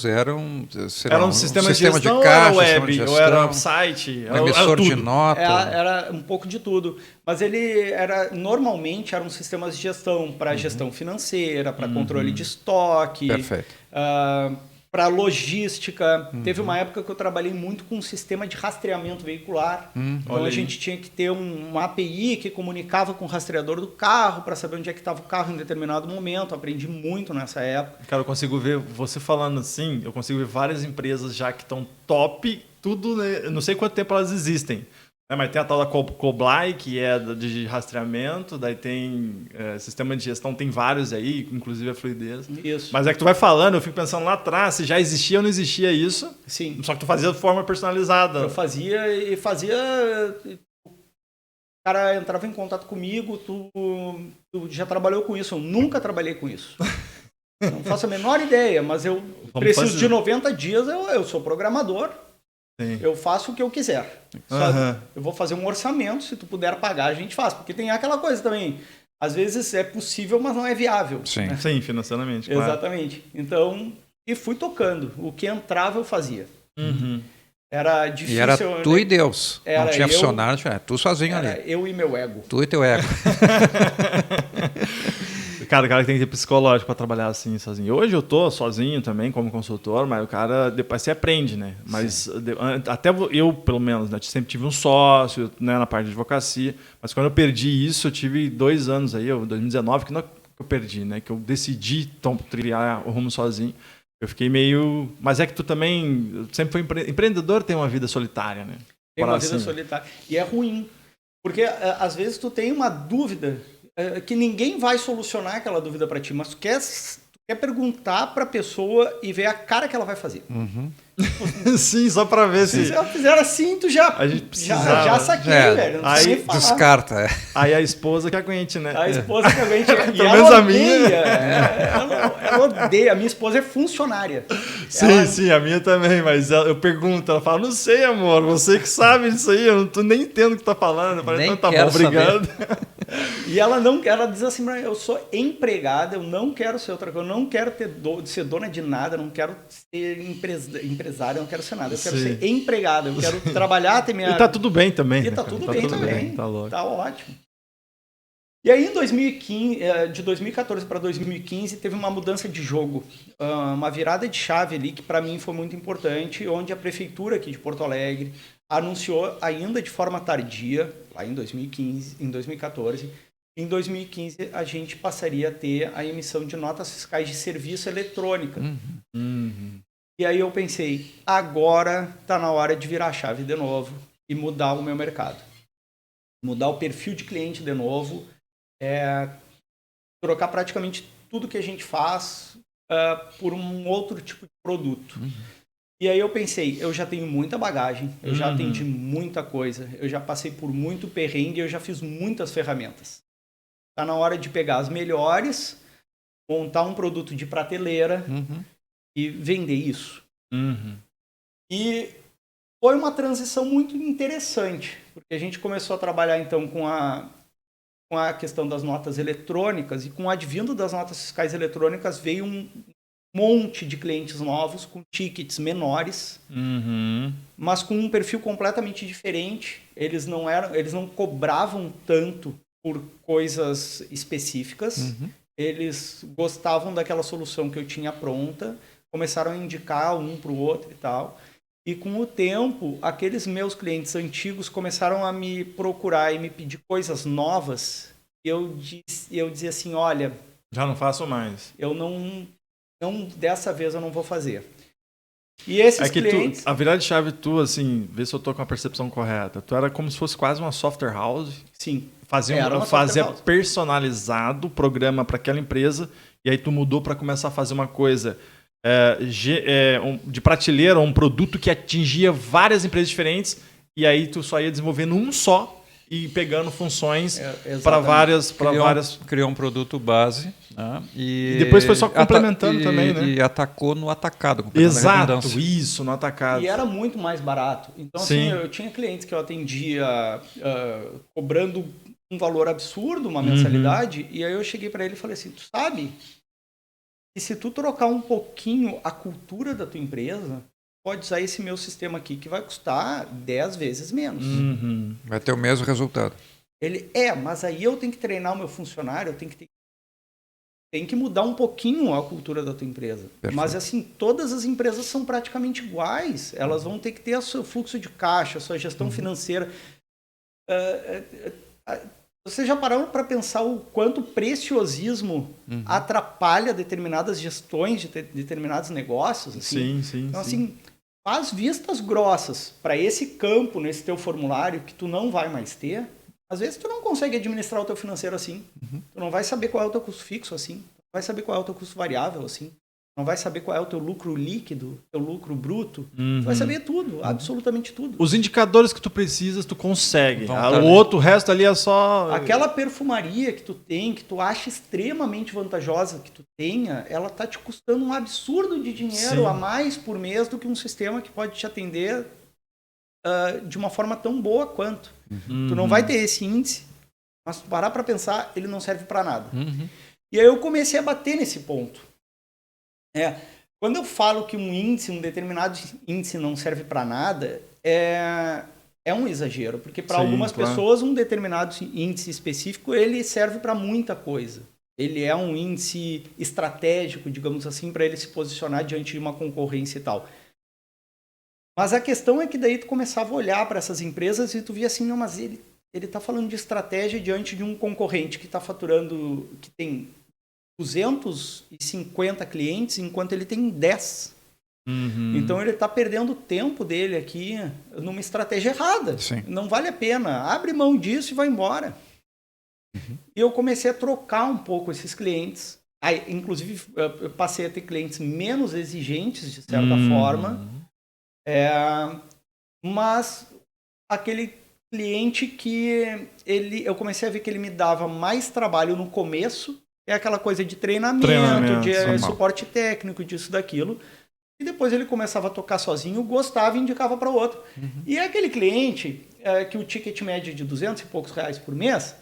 eram um sistema de gestão, de caixa, ou era web, ou era site, um emissor de nota. Era um pouco de tudo. Mas ele normalmente eram sistemas de gestão para gestão financeira, para controle de estoque, para logística. Teve uma época que eu trabalhei muito com um sistema de rastreamento veicular. Então a gente tinha que ter uma API que comunicava com o rastreador do carro para saber onde é que estava o carro em determinado momento. Aprendi muito nessa época. Cara, eu consigo ver, você falando assim, eu consigo ver várias empresas já que estão top, tudo, né? Eu não sei quanto tempo elas existem. Mas tem a tal da Coblai, que é de rastreamento, daí tem sistema de gestão, tem vários aí, inclusive a Fluidez. Isso. Mas é que tu vai falando, eu fico pensando lá atrás, se já existia ou não existia isso. Sim. Só que tu fazia de forma personalizada. Eu fazia. O cara entrava em contato comigo, tu já trabalhou com isso, eu nunca trabalhei com isso. Não faço a menor ideia, mas eu preciso de 90 dias, eu sou programador. Sim. Eu faço o que eu quiser. Eu vou fazer um orçamento, se tu puder pagar, a gente faz. Porque tem aquela coisa também. Às vezes é possível, mas não é viável. Sim, né? Sim, financeiramente. Claro. Exatamente. Então, e fui tocando. O que entrava, eu fazia. Era difícil. E era tu e Deus. Não tinha eu, funcionário, tinha tu sozinho era ali. eu e meu ego. Tu e teu ego. Cara, o cara tem que ter psicológico para trabalhar assim, sozinho. Hoje eu tô sozinho também, como consultor, mas o cara, depois você aprende, né? Mas até eu, pelo menos, né, sempre tive um sócio, né, na parte de advocacia, mas quando eu perdi isso, eu tive 2 anos aí, 2019, que eu perdi, né? Que eu decidi trilhar o rumo sozinho. Eu fiquei meio... Mas é que tu também sempre foi empreendedor, tem uma vida solitária, né? Tem uma vida solitária. E é ruim. Porque, às vezes, tu tem uma dúvida que ninguém vai solucionar aquela dúvida para ti, mas tu quer perguntar para a pessoa e ver a cara que ela vai fazer. Sim, só para ver se... Se ela fizer assim, tu já saquei, velho. Não aí descarta. Aí a esposa que aguente, né? A esposa que aguente. E pelo menos ela a minha. ela odeia. A minha esposa é funcionária. Sim, a minha também, mas eu pergunto, ela fala, não sei, amor, você que sabe disso aí, eu não tô nem entendo o que tá falando. Eu falei, então tá bom, obrigado. E ela diz assim, eu sou empregada, eu não quero ser outra coisa, eu não quero ser dona de nada, eu não quero ser empresária, eu não quero ser nada, eu quero ser empregada, eu quero trabalhar, ter minha... E tá tudo bem também. E tá tudo bem também, tá ótimo. E aí, em 2015, de 2014 para 2015, teve uma mudança de jogo, uma virada de chave ali, que para mim foi muito importante, onde a prefeitura aqui de Porto Alegre anunciou ainda de forma tardia, lá em 2014, em 2015 a gente passaria a ter a emissão de notas fiscais de serviço eletrônica. E aí eu pensei, agora está na hora de virar a chave de novo e mudar o meu mercado. Mudar o perfil de cliente de novo, trocar praticamente tudo que a gente faz por um outro tipo de produto. E aí eu pensei, eu já tenho muita bagagem, eu já atendi muita coisa, eu já passei por muito perrengue, eu já fiz muitas ferramentas. Está na hora de pegar as melhores, montar um produto de prateleira e vender isso. E foi uma transição muito interessante, porque a gente começou a trabalhar então com a questão das notas eletrônicas, e com o advindo das notas fiscais eletrônicas veio um monte de clientes novos com tickets menores, mas com um perfil completamente diferente. Eles não cobravam tanto por coisas específicas. Eles gostavam daquela solução que eu tinha pronta, começaram a indicar um para o outro e tal. E com o tempo, aqueles meus clientes antigos começaram a me procurar e me pedir coisas novas. E eu dizia assim, olha... Já não faço mais. Eu não, dessa vez eu não vou fazer. E esses clientes... A virada de chave tua, assim, vê se eu tô com a percepção correta. Tu era como se fosse quase uma software house. Sim. Fazia personalizado o programa para aquela empresa, e aí tu mudou para começar a fazer uma coisa de prateleira, um produto que atingia várias empresas diferentes, e aí tu só ia desenvolvendo um só e pegando funções para várias... Criou um produto base, né? E depois foi só complementando também, né? E atacou no atacado. Exato, isso, no atacado. E era muito mais barato. Então, assim, eu tinha clientes que eu atendia cobrando um valor absurdo, uma mensalidade, e aí eu cheguei para ele e falei assim, tu sabe, e se tu trocar um pouquinho a cultura da tua empresa, pode usar esse meu sistema aqui, que vai custar 10 vezes menos. Vai ter o mesmo resultado. Ele, mas aí eu tenho que treinar o meu funcionário, eu tenho que ter tem que mudar um pouquinho a cultura da tua empresa. Perfeito. Mas, assim, todas as empresas são praticamente iguais. Elas vão ter que ter o seu fluxo de caixa, a sua gestão financeira. Vocês já pararam para pensar o quanto o preciosismo atrapalha determinadas gestões de determinados negócios? Assim? Sim. Então, assim, faz vistas grossas para esse campo, nesse teu formulário, que tu não vai mais ter. Às vezes tu não consegue administrar o teu financeiro assim. Tu não vai saber qual é o teu custo fixo assim. Não vai saber qual é o teu custo variável assim. Não vai saber qual é o teu lucro líquido, teu lucro bruto. Tu vai saber tudo, absolutamente tudo. Os indicadores que tu precisas, tu consegue. O resto ali é só... Aquela perfumaria que tu tem, que tu acha extremamente vantajosa que tu tenha, ela tá te custando um absurdo de dinheiro a mais por mês do que um sistema que pode te atender de uma forma tão boa quanto. Tu não vai ter esse índice, mas tu parar para pensar, ele não serve para nada. E aí eu comecei a bater nesse ponto. Quando eu falo que um determinado índice não serve para nada, é um exagero, porque para algumas pessoas um determinado índice específico ele serve para muita coisa. Ele é um índice estratégico, digamos assim, para ele se posicionar diante de uma concorrência e tal. Mas a questão é que daí tu começava a olhar para essas empresas e tu via assim, não, mas ele está falando de estratégia diante de um concorrente que está faturando, que tem 250 clientes, enquanto ele tem 10. Então ele está perdendo o tempo dele aqui numa estratégia errada. Sim. Não vale a pena. Abre mão disso e vai embora. E eu comecei a trocar um pouco esses clientes. Aí, inclusive, eu passei a ter clientes menos exigentes, de certa forma. Mas aquele cliente que eu comecei a ver que ele me dava mais trabalho no começo, é aquela coisa de treinamento de suporte técnico, disso, daquilo. E depois ele começava a tocar sozinho, gostava e indicava para o outro. E é aquele cliente que o ticket médio é de 200 e poucos reais por mês,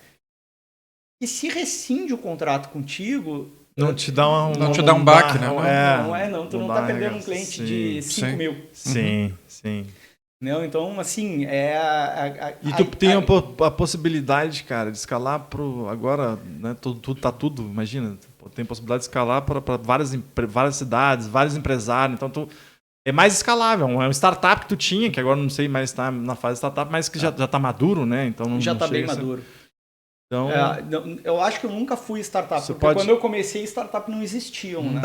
e se rescinde o contrato contigo... Não te dá um baque, né? Tu não está perdendo um cliente de 5 mil. Sim. Não, então, assim, E tu tem a possibilidade, cara, de escalar pro... Agora, né, tudo, imagina, tem possibilidade de escalar para várias cidades, vários empresários, então é mais escalável, é um startup que tu tinha, que agora não sei mais está na fase startup, mas que já está maduro, né? Então já está bem maduro. Então, eu acho que eu nunca fui startup, porque quando eu comecei, startup não existiam, né?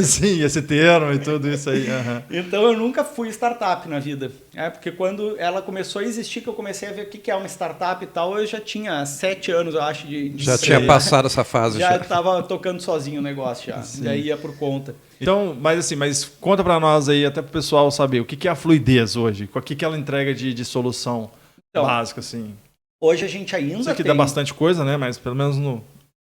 Sim, esse termo e tudo isso aí. Então eu nunca fui startup na vida. Porque quando ela começou a existir, que eu comecei a ver o que é uma startup e tal, eu já tinha 7 anos, eu acho, de já tinha passado essa fase. Já estava tocando sozinho o negócio já. Daí ia por conta. Então, mas conta para nós aí, até para o pessoal saber, o que é a Fluidez hoje? O que ela entrega de solução básica, assim? Hoje a gente ainda tem... Isso aqui dá bastante coisa, né? Mas pelo menos no...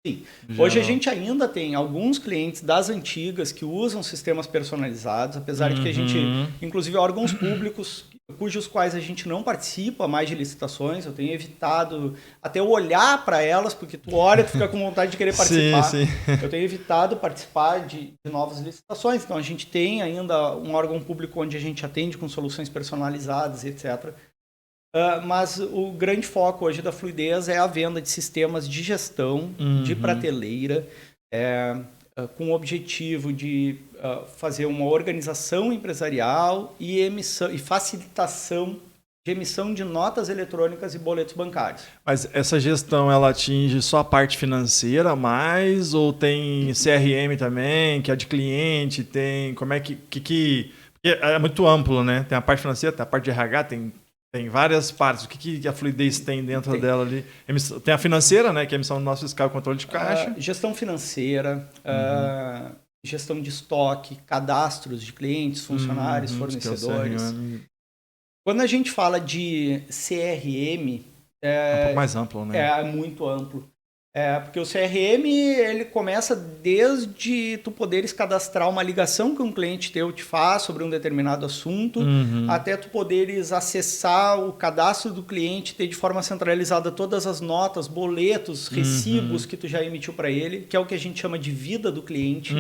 Sim. Hoje a gente ainda tem alguns clientes das antigas que usam sistemas personalizados, apesar de que a gente, inclusive órgãos públicos, cujos quais a gente não participa mais de licitações, eu tenho evitado até olhar para elas, porque tu olha e tu fica com vontade de querer participar. Sim. Eu tenho evitado participar de novas licitações, então a gente tem ainda um órgão público onde a gente atende com soluções personalizadas, etc., mas o grande foco hoje da Fluidez é a venda de sistemas de gestão de prateleira, com o objetivo de fazer uma organização empresarial e facilitação de emissão de notas eletrônicas e boletos bancários. Mas essa gestão, ela atinge só a parte financeira mais, ou tem CRM também, que é de cliente, tem... Como é que é muito amplo, né? Tem a parte financeira, tem a parte de RH, tem várias partes. O que a Fluidez tem dentro dela ali? Tem a financeira, né? Que é a emissão do nosso fiscal, controle de caixa. Gestão financeira, gestão de estoque, cadastros de clientes, funcionários, fornecedores. Quando a gente fala de CRM... É um pouco mais amplo, né? É muito amplo. Porque o CRM, ele começa desde tu poderes cadastrar uma ligação que um cliente teu te faz sobre um determinado assunto, até tu poderes acessar o cadastro do cliente, ter de forma centralizada todas as notas, boletos, recibos que tu já emitiu para ele, que é o que a gente chama de vida do cliente.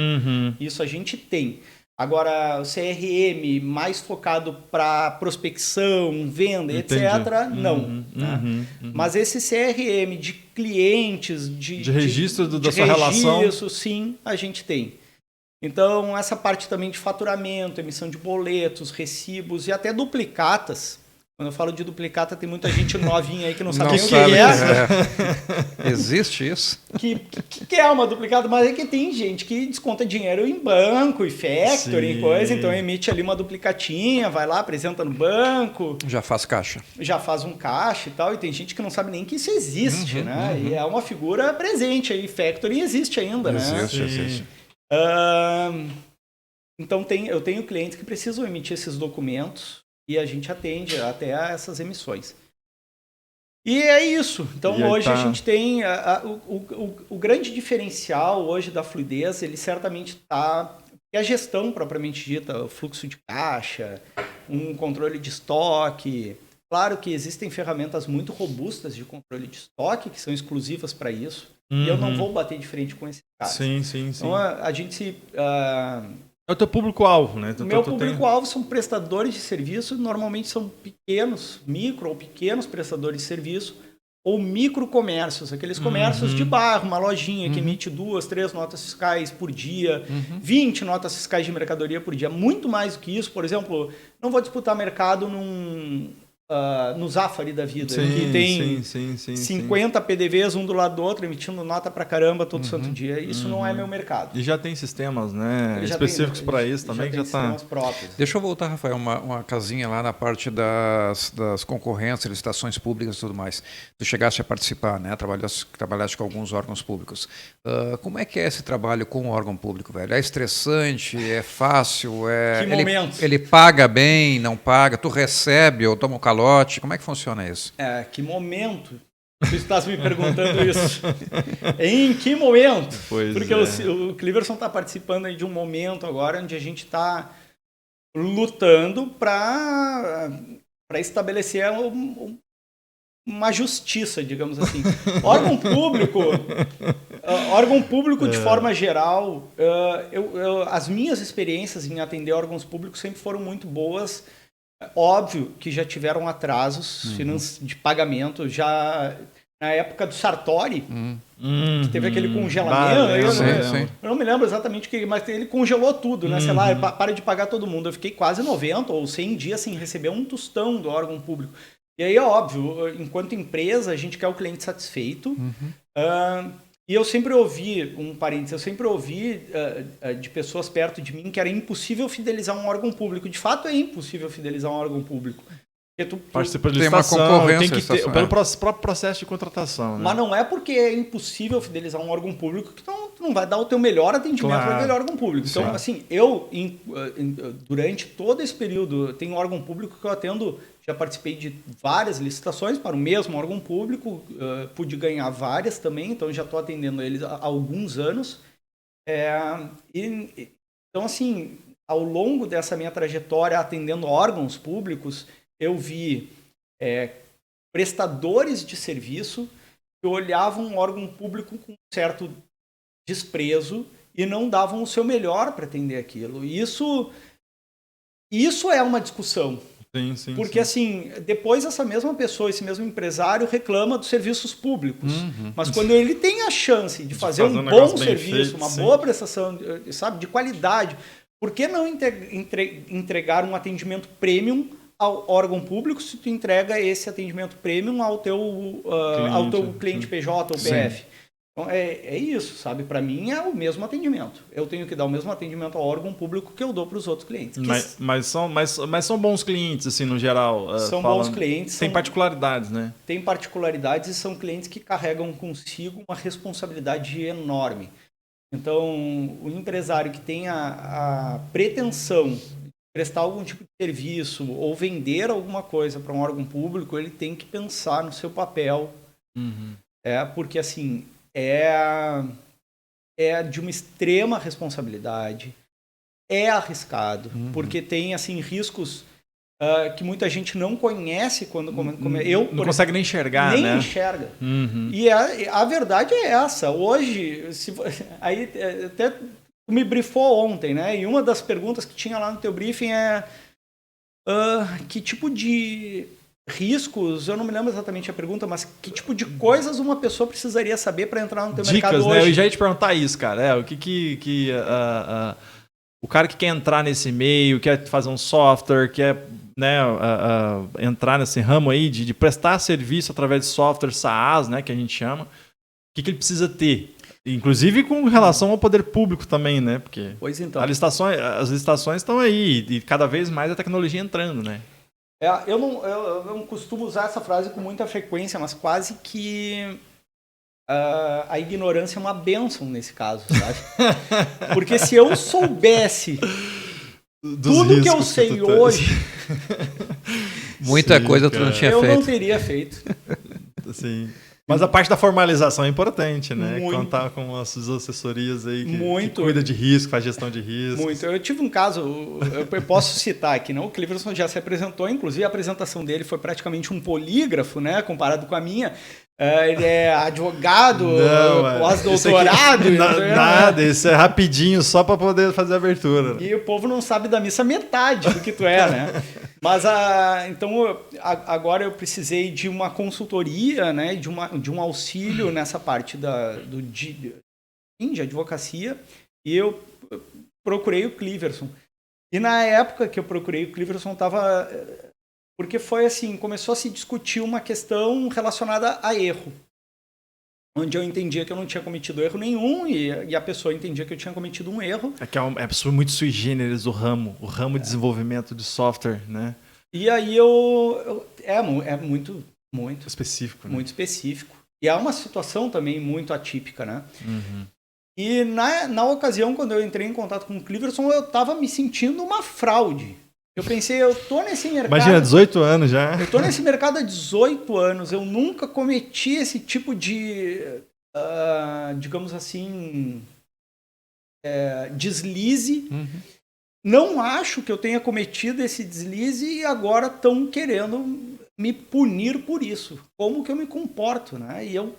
Isso a gente tem. Agora, o CRM mais focado para prospecção, venda, Entendi. etc., não. Né? Mas esse CRM de clientes, de registro da de sua relação. registro, sim, a gente tem. Então, essa parte também de faturamento, emissão de boletos, recibos e até duplicatas. Quando eu falo de duplicata, tem muita gente novinha aí que não sabe o que é. Existe isso? Que é uma duplicata, mas é que tem gente que desconta dinheiro em banco e factory e coisa, então emite ali uma duplicatinha, vai lá, apresenta no banco. Já faz caixa. Já faz um caixa e tal, e tem gente que não sabe nem que isso existe, né? E é uma figura presente aí, factory existe ainda, né? Existe. Então eu tenho clientes que precisam emitir esses documentos e a gente atende até a essas emissões. E é isso. Então hoje a gente tem o grande diferencial hoje da fluidez, ele certamente está a gestão propriamente dita, o fluxo de caixa, um controle de estoque. Claro que existem ferramentas muito robustas de controle de estoque que são exclusivas para isso. E eu não vou bater de frente com esse cara. Sim. Então a gente se... É o teu público-alvo, né? O meu público-alvo são prestadores de serviço, normalmente são pequenos, micro ou pequenos prestadores de serviço, ou microcomércios, aqueles comércios de bairro, uma lojinha que emite 2, 3 notas fiscais por dia, 20 notas fiscais de mercadoria por dia, muito mais do que isso. Por exemplo, não vou disputar mercado no Zafari da vida, que tem 50 PDVs um do lado do outro, emitindo nota pra caramba todo santo dia. Isso não é meu mercado. E já tem sistemas, né, específicos para isso também, que já tá... próprios. Deixa eu voltar, Rafael, uma casinha lá na parte das concorrências, licitações públicas e tudo mais. Tu chegaste a participar, né? Trabalhaste com alguns órgãos públicos. Como é que é esse trabalho com o órgão público, velho? É estressante? É fácil? Que momento? Ele paga bem, não paga? Tu recebe ou toma um calote? Como é que funciona isso? Que momento? Tu estás me perguntando isso. Em que momento? Porque o Cleverson está participando aí de um momento agora onde a gente está lutando para estabelecer uma justiça, digamos assim. Órgão público de forma geral, as minhas experiências em atender órgãos públicos sempre foram muito boas. Óbvio que já tiveram atrasos de pagamento, já na época do Sartori, que teve aquele congelamento. Eu não me lembro exatamente o que, mas ele congelou tudo, né? Sei lá, para de pagar todo mundo. Eu fiquei quase 90 ou 100 dias sem receber um tostão do órgão público. E aí, óbvio, enquanto empresa, a gente quer o cliente satisfeito. E eu sempre ouvi, de pessoas perto de mim que era impossível fidelizar um órgão público. De fato, é impossível fidelizar um órgão público. Participa de licitação, tem que ter, pelo próprio processo de contratação. Né? Mas não é porque é impossível fidelizar um órgão público que tu não vai dar o teu melhor atendimento para aquele órgão público. Então, assim, durante todo esse período, tem um órgão público que eu atendo, já participei de várias licitações para o mesmo órgão público, pude ganhar várias também, então já estou atendendo eles há alguns anos. Então, assim, ao longo dessa minha trajetória atendendo órgãos públicos, eu vi prestadores de serviço que olhavam um órgão público com certo desprezo e não davam o seu melhor para atender aquilo. E isso é uma discussão. Porque, assim, depois essa mesma pessoa, esse mesmo empresário reclama dos serviços públicos. Mas quando ele tem a chance de fazer um bom serviço, uma boa prestação, sabe, de qualidade, por que não entregar um atendimento premium ao órgão público se tu entrega esse atendimento premium ao teu cliente PJ ou PF? Então, é isso, sabe? Para mim é o mesmo atendimento. Eu tenho que dar o mesmo atendimento ao órgão público que eu dou para os outros clientes. Mas são bons clientes, assim, no geral? São bons clientes. Tem particularidades, né? Tem particularidades e são clientes que carregam consigo uma responsabilidade enorme. Então, o empresário que tem a pretensão de prestar algum tipo de serviço ou vender alguma coisa para um órgão público, ele tem que pensar no seu papel. Porque, assim, é de uma extrema responsabilidade, é arriscado, porque tem, assim, riscos que muita gente não conhece quando não consegue nem enxergar, nem né? enxerga. E a verdade é essa. Hoje, aí até tu me briefou ontem, né? E uma das perguntas que tinha lá no teu briefing é que tipo de riscos, eu não me lembro exatamente a pergunta, mas que tipo de coisas uma pessoa precisaria saber para entrar no teu mercado hoje? Dicas, né? Eu já ia te perguntar isso, cara. O o cara que quer entrar nesse meio, quer fazer um software, quer, né, entrar nesse ramo aí de prestar serviço através de software SaaS, né, que a gente chama, o que ele precisa ter? Inclusive com relação ao poder público também, né? Porque pois então. As licitações estão aí e cada vez mais a tecnologia entrando, né? Eu não costumo usar essa frase com muita frequência, mas quase que a ignorância é uma bênção nesse caso, sabe? Porque se eu soubesse tudo que eu sei hoje... Muita coisa tu não tinha feito. Eu não teria feito. Sim. Mas a parte da formalização é importante, né? Muito. Contar com as assessorias aí que Muito. cuida de risco, faz gestão de risco. Muito. Eu tive um caso, eu posso citar aqui, não? O Cleverson já se apresentou, inclusive a apresentação dele foi praticamente um polígrafo, né? Comparado com a minha. Ele é advogado, pós-doutorado. Nada, isso é rapidinho, só para poder fazer a abertura. E o povo não sabe da missa metade do que tu é, né? Mas, então, agora eu precisei de uma consultoria, né? De um auxílio nessa parte de advocacia, e eu procurei o Cleverson. E na época que eu procurei o Cleverson, estava... Porque foi assim, começou a se discutir uma questão relacionada a erro. Onde eu entendia que eu não tinha cometido erro nenhum e a pessoa entendia que eu tinha cometido um erro. É que é muito sui generis o ramo de desenvolvimento de software, né? E aí é muito específico, né? Muito específico. E é uma situação também muito atípica, né? Uhum. E na ocasião, quando eu entrei em contato com o Cleverson, eu estava me sentindo uma fraude. Eu pensei, eu tô nesse mercado... Imagina, 18 anos já. Eu tô nesse mercado há 18 anos. Eu nunca cometi esse tipo de, digamos assim, deslize. Uhum. Não acho que eu tenha cometido esse deslize e agora estão querendo me punir por isso. Como que eu me comporto, né? E eu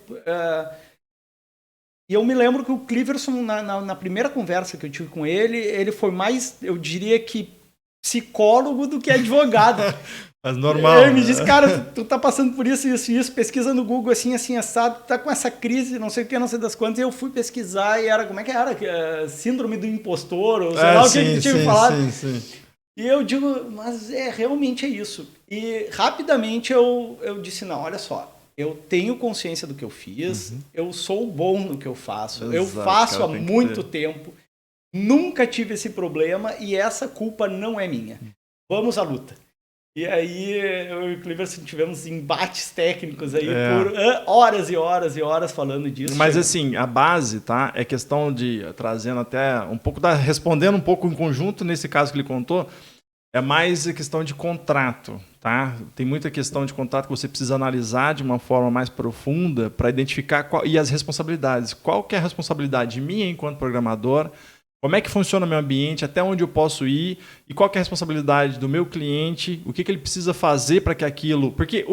me lembro que o Cleverson, na primeira conversa que eu tive com ele foi mais, eu diria que, psicólogo do que advogado. Mas normal. Ele me disse, cara, tu tá passando por isso, pesquisa no Google assim, assado, tá com essa crise, não sei o que, não sei das quantas, e eu fui pesquisar e era, como é que era? Síndrome do impostor, ou sei lá o que ele tinha falado. Sim. E eu digo, mas realmente é isso. E rapidamente eu disse, não, olha só, eu tenho consciência do que eu fiz, eu sou bom no que eu faço, eu faço há muito tempo, nunca tive esse problema e essa culpa não é minha. Vamos à luta. E aí eu e o Cleverson tivemos embates técnicos aí por horas e horas e horas falando disso. Mas assim, a base, tá? É questão de, trazendo até um pouco, respondendo um pouco em conjunto nesse caso que ele contou, é mais a questão de contrato, tá? Tem muita questão de contrato que você precisa analisar de uma forma mais profunda para identificar e as responsabilidades. Qual que é a responsabilidade minha enquanto programador? Como é que funciona o meu ambiente, até onde eu posso ir e qual que é a responsabilidade do meu cliente, o que ele precisa fazer para que aquilo... Porque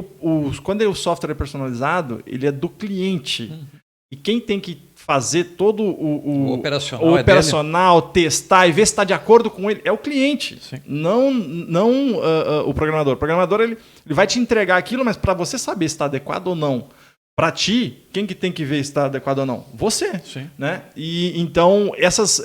quando o software é personalizado, ele é do cliente. E quem tem que fazer todo o operacional testar e ver se está de acordo com ele, é o cliente, não o programador. O programador ele vai te entregar aquilo, mas para você saber se está adequado ou não, para ti, quem que tem que ver se está adequado ou não? Você. Sim. Né? E então, essas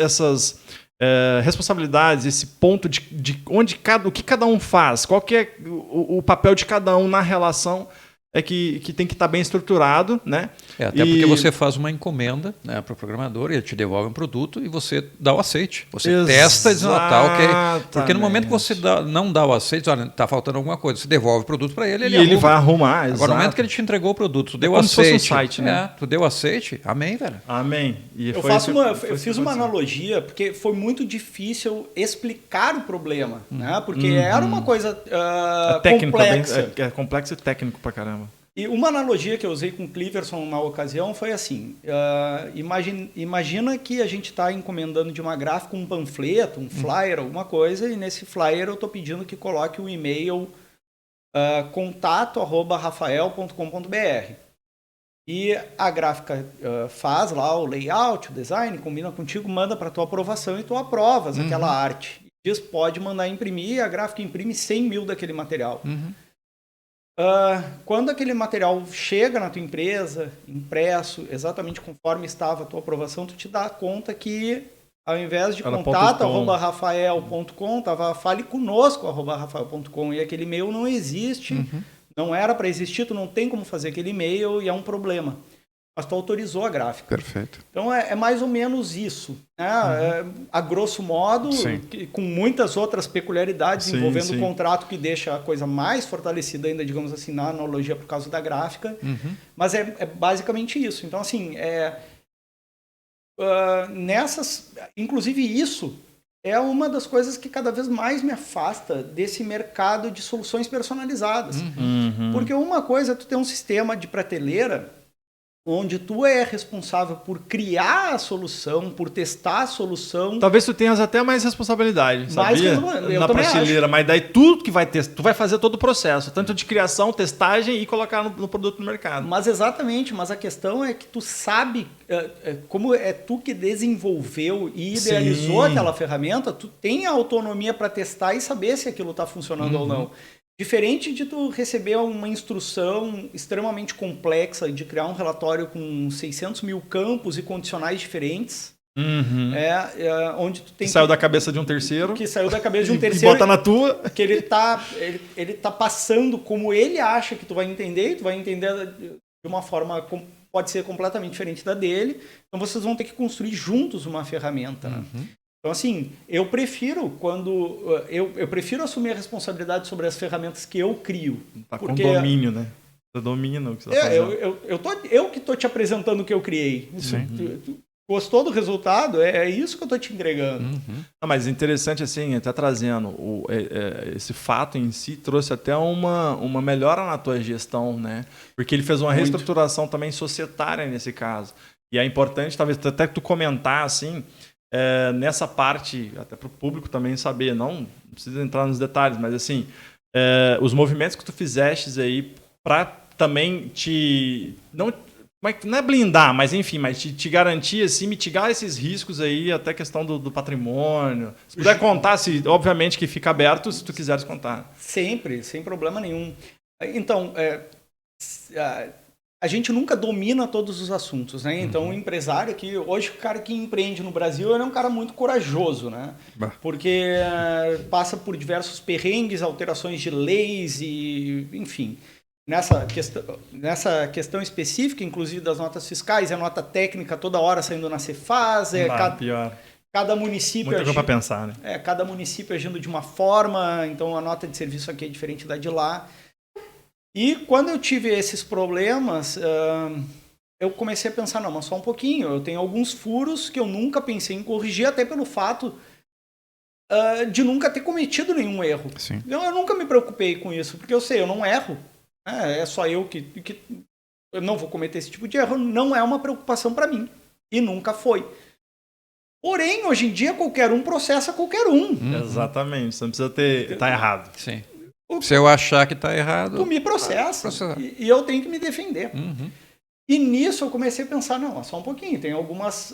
responsabilidades, esse ponto de onde o que cada um faz, qual que é o papel de cada um na relação, é que tem que estar bem estruturado, né? Até porque você faz uma encomenda, né, para o programador, ele te devolve um produto e você dá o aceite. Você testa e diz, ok. Porque no momento que você não dá o aceite, olha, está faltando alguma coisa, você devolve o produto para ele, ele vai arrumar. Agora, no momento que ele te entregou o produto, tu deu como aceite. Se fosse um site, né? Tu deu aceite, amém, velho. Amém. E eu fiz uma analogia, porque foi muito difícil explicar o problema, né? Porque era uma coisa complexa. É complexo e técnico pra caramba. E uma analogia que eu usei com o Cleverson na ocasião foi assim, imagina que a gente está encomendando de uma gráfica um panfleto, um flyer, alguma coisa, e nesse flyer eu estou pedindo que coloque o e-mail contato@rafael.com.br. E a gráfica faz lá o layout, o design, combina contigo, manda para tua aprovação e tu aprovas aquela arte. Diz, pode mandar imprimir, e a gráfica imprime 100 mil daquele material. Quando aquele material chega na tua empresa, impresso, exatamente conforme estava a tua aprovação, tu te dá conta que ao invés de contato@rafael.com, tava fale conosco@rafael.com, e aquele e-mail não existe, não era para existir, tu não tem como fazer aquele e-mail e é um problema. Mas tu autorizou a gráfica. Perfeito. Então é mais ou menos isso, né? A grosso modo, com muitas outras peculiaridades envolvendo o contrato, que deixa a coisa mais fortalecida ainda, digamos assim, na analogia por causa da gráfica. Mas é basicamente isso. Então, assim, inclusive isso é uma das coisas que cada vez mais me afasta desse mercado de soluções personalizadas. Porque uma coisa é tu ter um sistema de prateleira onde tu é responsável por criar a solução, por testar a solução. Talvez tu tenhas até mais responsabilidade, sabia? Eu na também prateleira, acho. mas daí tu que vai testar, tu vai fazer todo o processo, tanto de criação, testagem e colocar no produto no mercado. Mas exatamente, mas a questão é que tu sabe, como é tu que desenvolveu e idealizou aquela ferramenta, tu tem a autonomia para testar e saber se aquilo está funcionando ou não. Diferente de tu receber uma instrução extremamente complexa de criar um relatório com 600 mil campos e condicionais diferentes, onde tu tem que saiu da cabeça de um terceiro. Que saiu da cabeça de um terceiro. E bota na tua. Que ele tá passando como ele acha que tu vai entender, e tu vai entender de uma forma pode ser completamente diferente da dele. Então vocês vão ter que construir juntos uma ferramenta, né? Então, assim, eu prefiro eu prefiro assumir a responsabilidade sobre as ferramentas que eu crio. Tá com domínio, né? Você domina o que você tá fazendo. Eu que estou te apresentando o que eu criei. Tu gostou do resultado? É isso que eu estou te entregando. Mas interessante, assim, até trazendo esse fato em si, trouxe até uma melhora na tua gestão, né? Porque ele fez uma reestruturação também societária nesse caso. E é importante, talvez, até que tu comentar, assim, nessa parte, até para o público também saber, não precisa entrar nos detalhes, mas assim, os movimentos que tu fizeste aí para também não é blindar, mas enfim, mas te garantir, assim, mitigar esses riscos aí, até questão do patrimônio. Se puder contar, obviamente que fica aberto se tu quiseres contar. Sempre, sem problema nenhum. Então, a gente nunca domina todos os assuntos, né? Então, o empresário aqui, hoje o cara que empreende no Brasil, ele é um cara muito corajoso, né? Porque passa por diversos perrengues, alterações de leis e, enfim. Nessa questão específica, inclusive das notas fiscais, é nota técnica toda hora saindo na Cefaz, pior. Cada município muita coisa para pensar, né? Cada município agindo de uma forma, então a nota de serviço aqui é diferente da de lá. E quando eu tive esses problemas, eu comecei a pensar, não, mas só um pouquinho, eu tenho alguns furos que eu nunca pensei em corrigir, até pelo fato de nunca ter cometido nenhum erro. Então, eu nunca me preocupei com isso, porque eu sei, eu não erro. É só eu que eu não vou cometer esse tipo de erro, não é uma preocupação para mim. E nunca foi. Porém, hoje em dia, qualquer um processa qualquer um. Exatamente, você não precisa tá errado. Sim. Se eu achar que está errado... Tu me processa. E eu tenho que me defender. E nisso eu comecei a pensar, não, só um pouquinho, tem algumas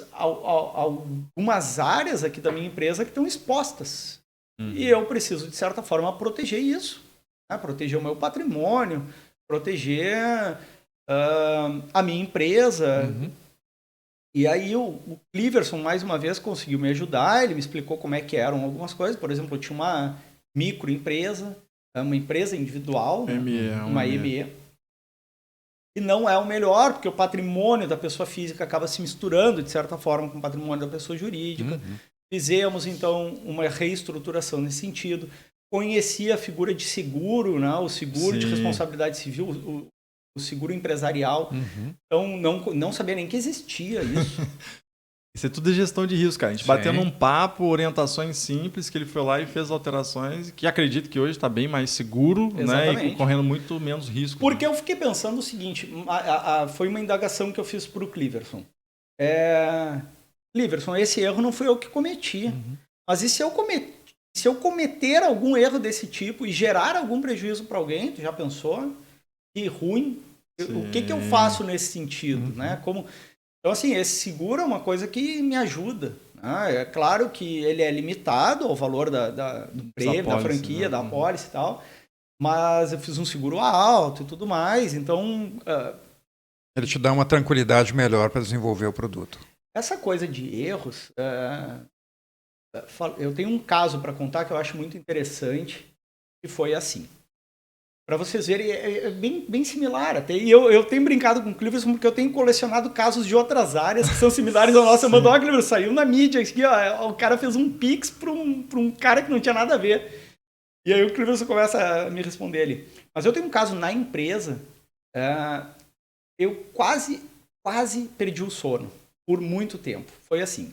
áreas aqui da minha empresa que estão expostas. E eu preciso, de certa forma, proteger isso. Né? Proteger o meu patrimônio, proteger a minha empresa. E aí o Cliverson, mais uma vez, conseguiu me ajudar, ele me explicou como é que eram algumas coisas. Por exemplo, eu tinha uma microempresa, uma empresa individual, uma ME. E não é o melhor, porque o patrimônio da pessoa física acaba se misturando, de certa forma, com o patrimônio da pessoa jurídica. Fizemos, então, uma reestruturação nesse sentido. Conheci a figura de seguro, né? O seguro de responsabilidade civil, o seguro empresarial. Então, não sabia nem que existia isso. Isso é tudo gestão de risco, cara. A gente batendo um papo, orientações simples, que ele foi lá e fez alterações, que acredito que hoje está bem mais seguro, né? E correndo muito menos risco. Porque eu fiquei pensando o seguinte, foi uma indagação que eu fiz para o Cliverson. Cliverson, esse erro não foi eu que cometi. Mas e se eu cometer algum erro desse tipo e gerar algum prejuízo para alguém, tu já pensou? Que ruim. O que eu faço nesse sentido, né? Então, assim, esse seguro é uma coisa que me ajuda. Né? É claro que ele é limitado ao valor do prêmio, da franquia, da apólice e tal, mas eu fiz um seguro alto e tudo mais, então... Ele te dá uma tranquilidade melhor para desenvolver o produto. Essa coisa de erros... eu tenho um caso para contar que eu acho muito interessante, que foi assim. Para vocês verem, é bem similar até. E eu tenho brincado com o Cliverson porque eu tenho colecionado casos de outras áreas que são similares à nossa. Mandou, Cliverson, saiu na mídia. Aqui, ó, o cara fez um pix para um cara que não tinha nada a ver. E aí o Cliverson começa a me responder ali. Mas eu tenho um caso na empresa, eu quase perdi o sono por muito tempo. Foi assim.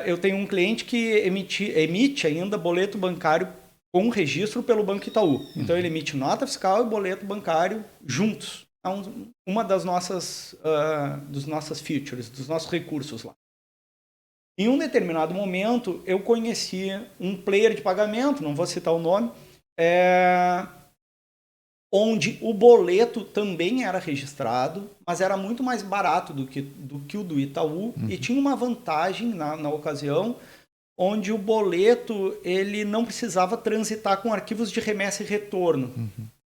Eu tenho um cliente que emite ainda boleto bancário com registro pelo Banco Itaú. Então, ele emite nota fiscal e boleto bancário juntos. É uma das nossas features, dos nossos recursos lá. Em um determinado momento, eu conheci um player de pagamento, não vou citar o nome, onde o boleto também era registrado, mas era muito mais barato do que o do Itaú, e tinha uma vantagem na ocasião, onde o boleto ele não precisava transitar com arquivos de remessa e retorno.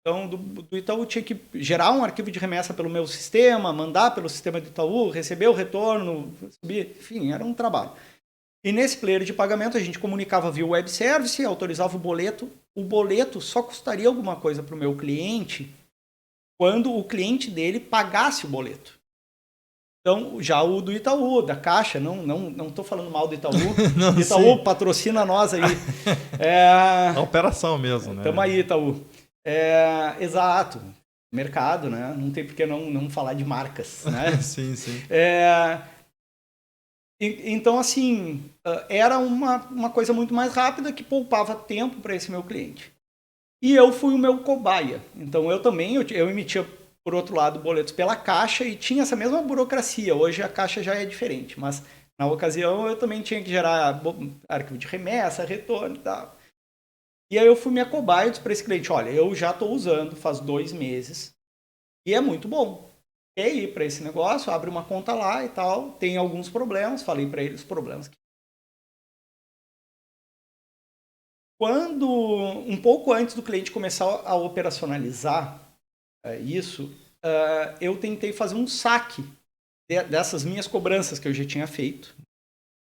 Então, do Itaú tinha que gerar um arquivo de remessa pelo meu sistema, mandar pelo sistema do Itaú, receber o retorno, subir, enfim, era um trabalho. E nesse player de pagamento a gente comunicava via web service, autorizava o boleto. O boleto só custaria alguma coisa para o meu cliente quando o cliente dele pagasse o boleto. Então, já o do Itaú, da Caixa, não estou falando mal do Itaú. Não, Itaú, sim. Patrocina nós aí. A operação mesmo, né? Estamos aí, Itaú. Exato. Mercado, né? Não tem por que não falar de marcas, né? Sim. Então, assim, era uma coisa muito mais rápida que poupava tempo para esse meu cliente. E eu fui o meu cobaia. Então, eu emitia, por outro lado, boletos pela Caixa e tinha essa mesma burocracia. Hoje a Caixa já é diferente, mas na ocasião eu também tinha que gerar arquivo de remessa, retorno e tal. E aí eu fui minha cobaia para esse cliente, olha, eu já estou usando faz 2 meses e é muito bom. Quer ir para esse negócio, abre uma conta lá e tal, tem alguns problemas, falei para ele os problemas. Quando, um pouco antes do cliente começar a operacionalizar isso, eu tentei fazer um saque dessas minhas cobranças que eu já tinha feito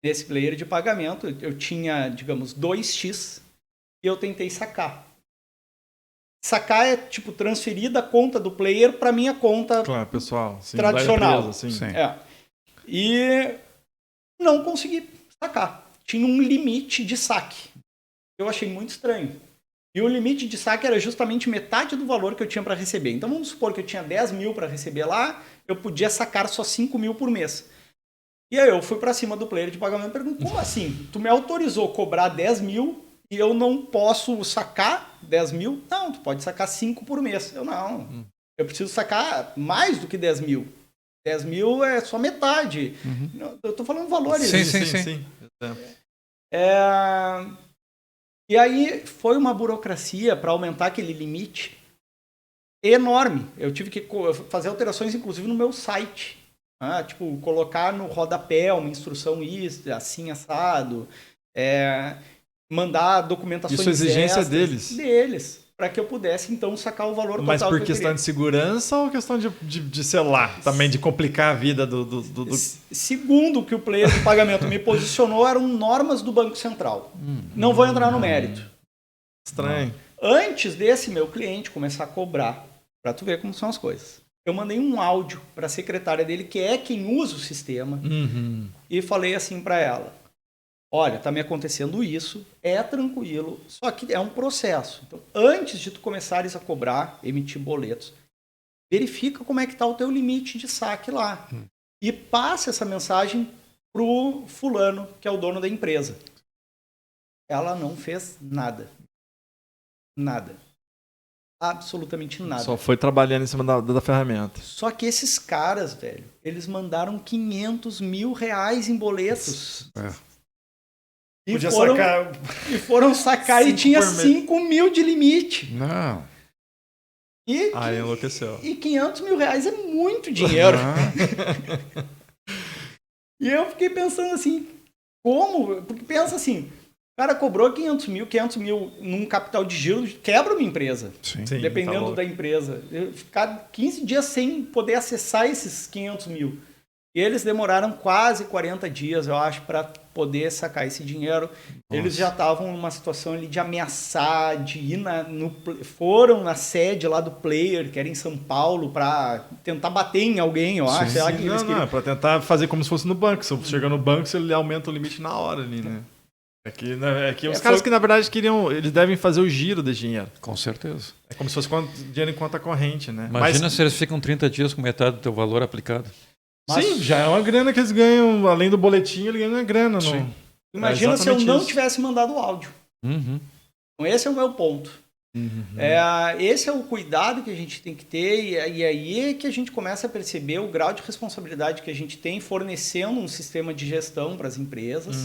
nesse player de pagamento. Eu tinha, digamos, 2x e eu tentei sacar. Sacar é, tipo, transferir da conta do player para minha conta pessoal, sim, tradicional. Da empresa, sim. E não consegui sacar. Tinha um limite de saque. Eu achei muito estranho. E o limite de saque era justamente metade do valor que eu tinha para receber. Então, vamos supor que eu tinha 10 mil para receber lá, eu podia sacar só 5 mil por mês. E aí eu fui para cima do player de pagamento e perguntei, como assim? Tu me autorizou a cobrar 10 mil e eu não posso sacar 10 mil? Não, tu pode sacar 5 por mês. Eu não. Eu preciso sacar mais do que 10 mil. 10 mil é só metade. Eu estou falando valores. Sim. E aí foi uma burocracia para aumentar aquele limite enorme. Eu tive que fazer alterações, inclusive, no meu site. Tipo, colocar no rodapé uma instrução assim, assado. Mandar documentações Isso é exigência deles, para que eu pudesse, então, sacar o valor total. Mas por questão de segurança ou questão de sei lá, também de complicar a vida do... Segundo o que o player de pagamento me posicionou, eram normas do Banco Central. Não vou entrar no mérito. Estranho. Antes desse meu cliente começar a cobrar, para tu ver como são as coisas, eu mandei um áudio para a secretária dele, que é quem usa o sistema, e falei assim para ela, olha, tá me acontecendo isso, é tranquilo, só que é um processo. Então, antes de tu começares a cobrar, emitir boletos, verifica como é que tá o teu limite de saque lá. E passa essa mensagem pro fulano, que é o dono da empresa. Ela não fez nada. Nada. Absolutamente nada. Só foi trabalhando em cima da ferramenta. Só que esses caras, velho, eles mandaram 500 mil reais em boletos. E foram sacar e tinha 5 mil de limite. Não. Aí enlouqueceu. E 500 mil reais é muito dinheiro. E eu fiquei pensando assim, como? Porque pensa assim, o cara cobrou 500 mil num capital de giro, quebra uma empresa. Sim. Dependendo da empresa. Eu ficar 15 dias sem poder acessar esses 500 mil. E eles demoraram quase 40 dias, eu acho, para poder sacar esse dinheiro. Nossa. Eles já estavam numa situação ali de ameaçar, de ir foram na sede lá do Player, que era em São Paulo, para tentar bater em alguém, eu acho. Não, para tentar fazer como se fosse no banco. Se chega no banco, você aumenta o limite na hora ali, né? Os caras que, na verdade, eles devem fazer o giro desse dinheiro. Com certeza. É como se fosse dinheiro em conta corrente, né? Imagina se eles ficam 30 dias com metade do teu valor aplicado. Sim, já é uma grana que eles ganham, além do boletim, eles ganham uma grana. Imagina se eu não tivesse mandado o áudio. Uhum. Então esse é o meu ponto. Uhum. Esse é o cuidado que a gente tem que ter, e aí é que a gente começa a perceber o grau de responsabilidade que a gente tem fornecendo um sistema de gestão para as empresas,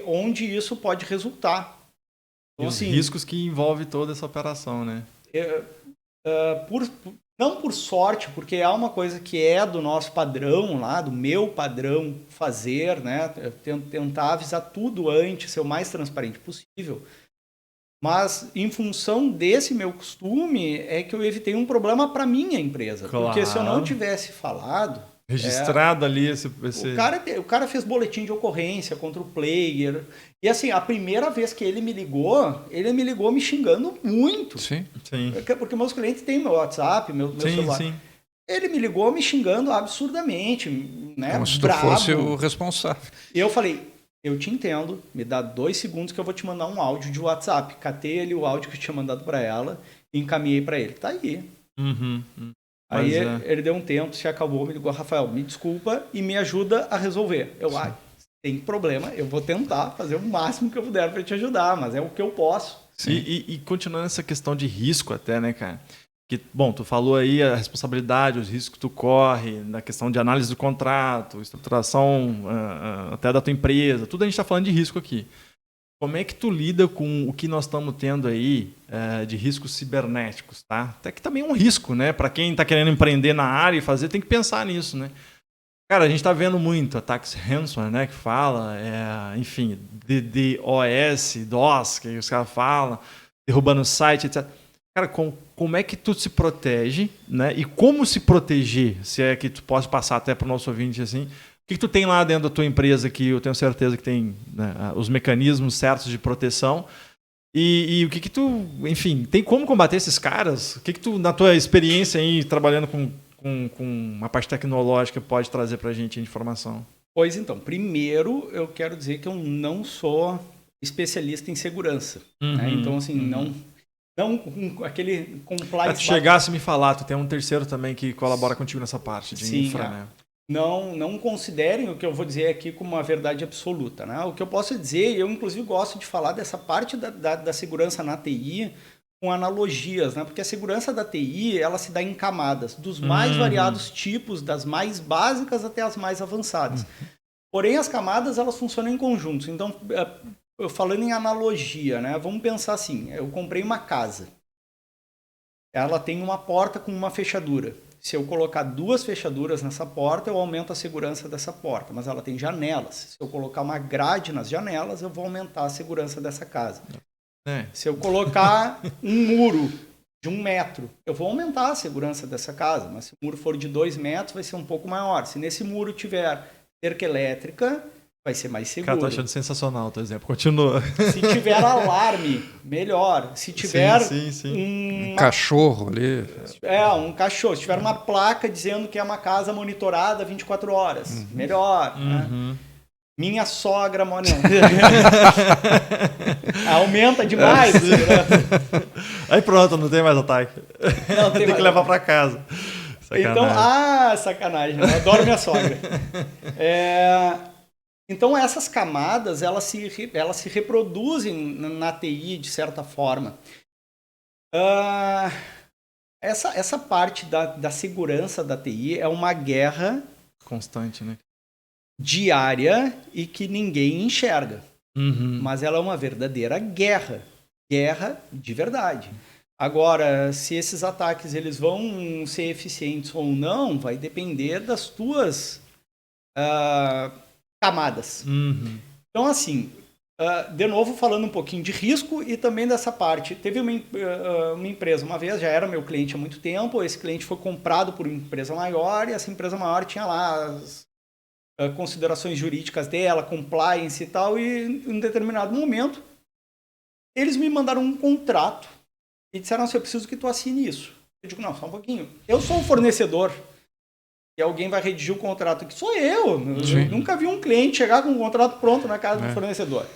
onde isso pode resultar. Então, os riscos que envolvem toda essa operação, né? Não por sorte, porque é uma coisa que é do nosso padrão lá, do meu padrão fazer, né? Tentar avisar tudo antes, ser o mais transparente possível. Mas, em função desse meu costume, é que eu evitei um problema para minha empresa. Claro. Porque se eu não tivesse falado... Registrado ali esse... O cara fez boletim de ocorrência contra o Player. E assim, a primeira vez que ele me ligou me xingando muito. Sim. Porque meus clientes têm meu WhatsApp, meu celular. Sim. Ele me ligou me xingando absurdamente, né? Como se tu fosse o responsável. E eu falei, eu te entendo, me dá 2 segundos que eu vou te mandar um áudio de WhatsApp. Catei ali o áudio que eu tinha mandado para ela e encaminhei para ele. Tá aí. Aí ele deu um tempo, se acabou, me ligou, Rafael, me desculpa e me ajuda a resolver. Tem problema, eu vou tentar fazer o máximo que eu puder para te ajudar, mas é o que eu posso. E continuando essa questão de risco até, né, cara? Que, bom, tu falou aí a responsabilidade, os riscos que tu corre, na questão de análise do contrato, estruturação até da tua empresa, tudo a gente está falando de risco aqui. Como é que tu lida com o que nós estamos tendo aí de riscos cibernéticos, tá? Até que também é um risco, né? Para quem está querendo empreender na área e fazer, tem que pensar nisso, né? Cara, a gente está vendo muito ataques ransomware, né? Que fala, enfim, DOS, que os caras falam, derrubando o site, etc. Cara, como é que tu se protege, né? E como se proteger, se é que tu pode passar até para o nosso ouvinte assim... O que tu tem lá dentro da tua empresa que eu tenho certeza que tem, né, os mecanismos certos de proteção e o que tu, enfim, tem como combater esses caras? O que tu, na tua experiência aí, trabalhando com uma parte tecnológica, pode trazer pra gente de informação? Pois então, primeiro eu quero dizer que eu não sou especialista em segurança. Né? Então, assim, não aquele compliance... Se tu chegasse a me falar, tu tem um terceiro também que colabora contigo nessa parte de infra, né? Não considerem o que eu vou dizer aqui como uma verdade absoluta. Né? O que eu posso dizer, eu inclusive gosto de falar dessa parte da segurança na TI com analogias, né? Porque a segurança da TI ela se dá em camadas, dos mais variados tipos, das mais básicas até as mais avançadas. Porém, as camadas elas funcionam em conjuntos. Então, falando em analogia, né? Vamos pensar assim, eu comprei uma casa, ela tem uma porta com uma fechadura. Se eu colocar 2 fechaduras nessa porta, eu aumento a segurança dessa porta. Mas ela tem janelas. Se eu colocar uma grade nas janelas, eu vou aumentar a segurança dessa casa. Se eu colocar um muro de 1 metro, eu vou aumentar a segurança dessa casa. Mas se o muro for de 2 metros, vai ser um pouco maior. Se nesse muro tiver cerca elétrica, vai ser mais seguro. Cara, tô achando sensacional o teu exemplo. Continua. Se tiver alarme, melhor. Se tiver um cachorro ali. Um cachorro. Se tiver uma placa dizendo que é uma casa monitorada 24 horas, melhor. Né? Minha sogra, mano. Aumenta demais. Né? Aí pronto, não tem mais ataque. Não, tem que levar para casa. Sacanagem. Então, sacanagem. Eu adoro minha sogra. Então, essas camadas, elas se reproduzem na TI, de certa forma. Essa parte da segurança da TI é uma guerra... constante, né? Diária e que ninguém enxerga. Mas ela é uma verdadeira guerra. Guerra de verdade. Agora, se esses ataques eles vão ser eficientes ou não, vai depender das tuas camadas. Então, assim, de novo falando um pouquinho de risco e também dessa parte. Teve uma empresa, uma vez, já era meu cliente há muito tempo, esse cliente foi comprado por uma empresa maior e essa empresa maior tinha lá as considerações jurídicas dela, compliance e tal, e em um determinado momento eles me mandaram um contrato e disseram assim, eu preciso que tu assine isso. Eu digo, não, só um pouquinho. Eu sou o fornecedor e alguém vai redigir o contrato aqui. Sou eu. Nunca vi um cliente chegar com um contrato pronto na casa do fornecedor.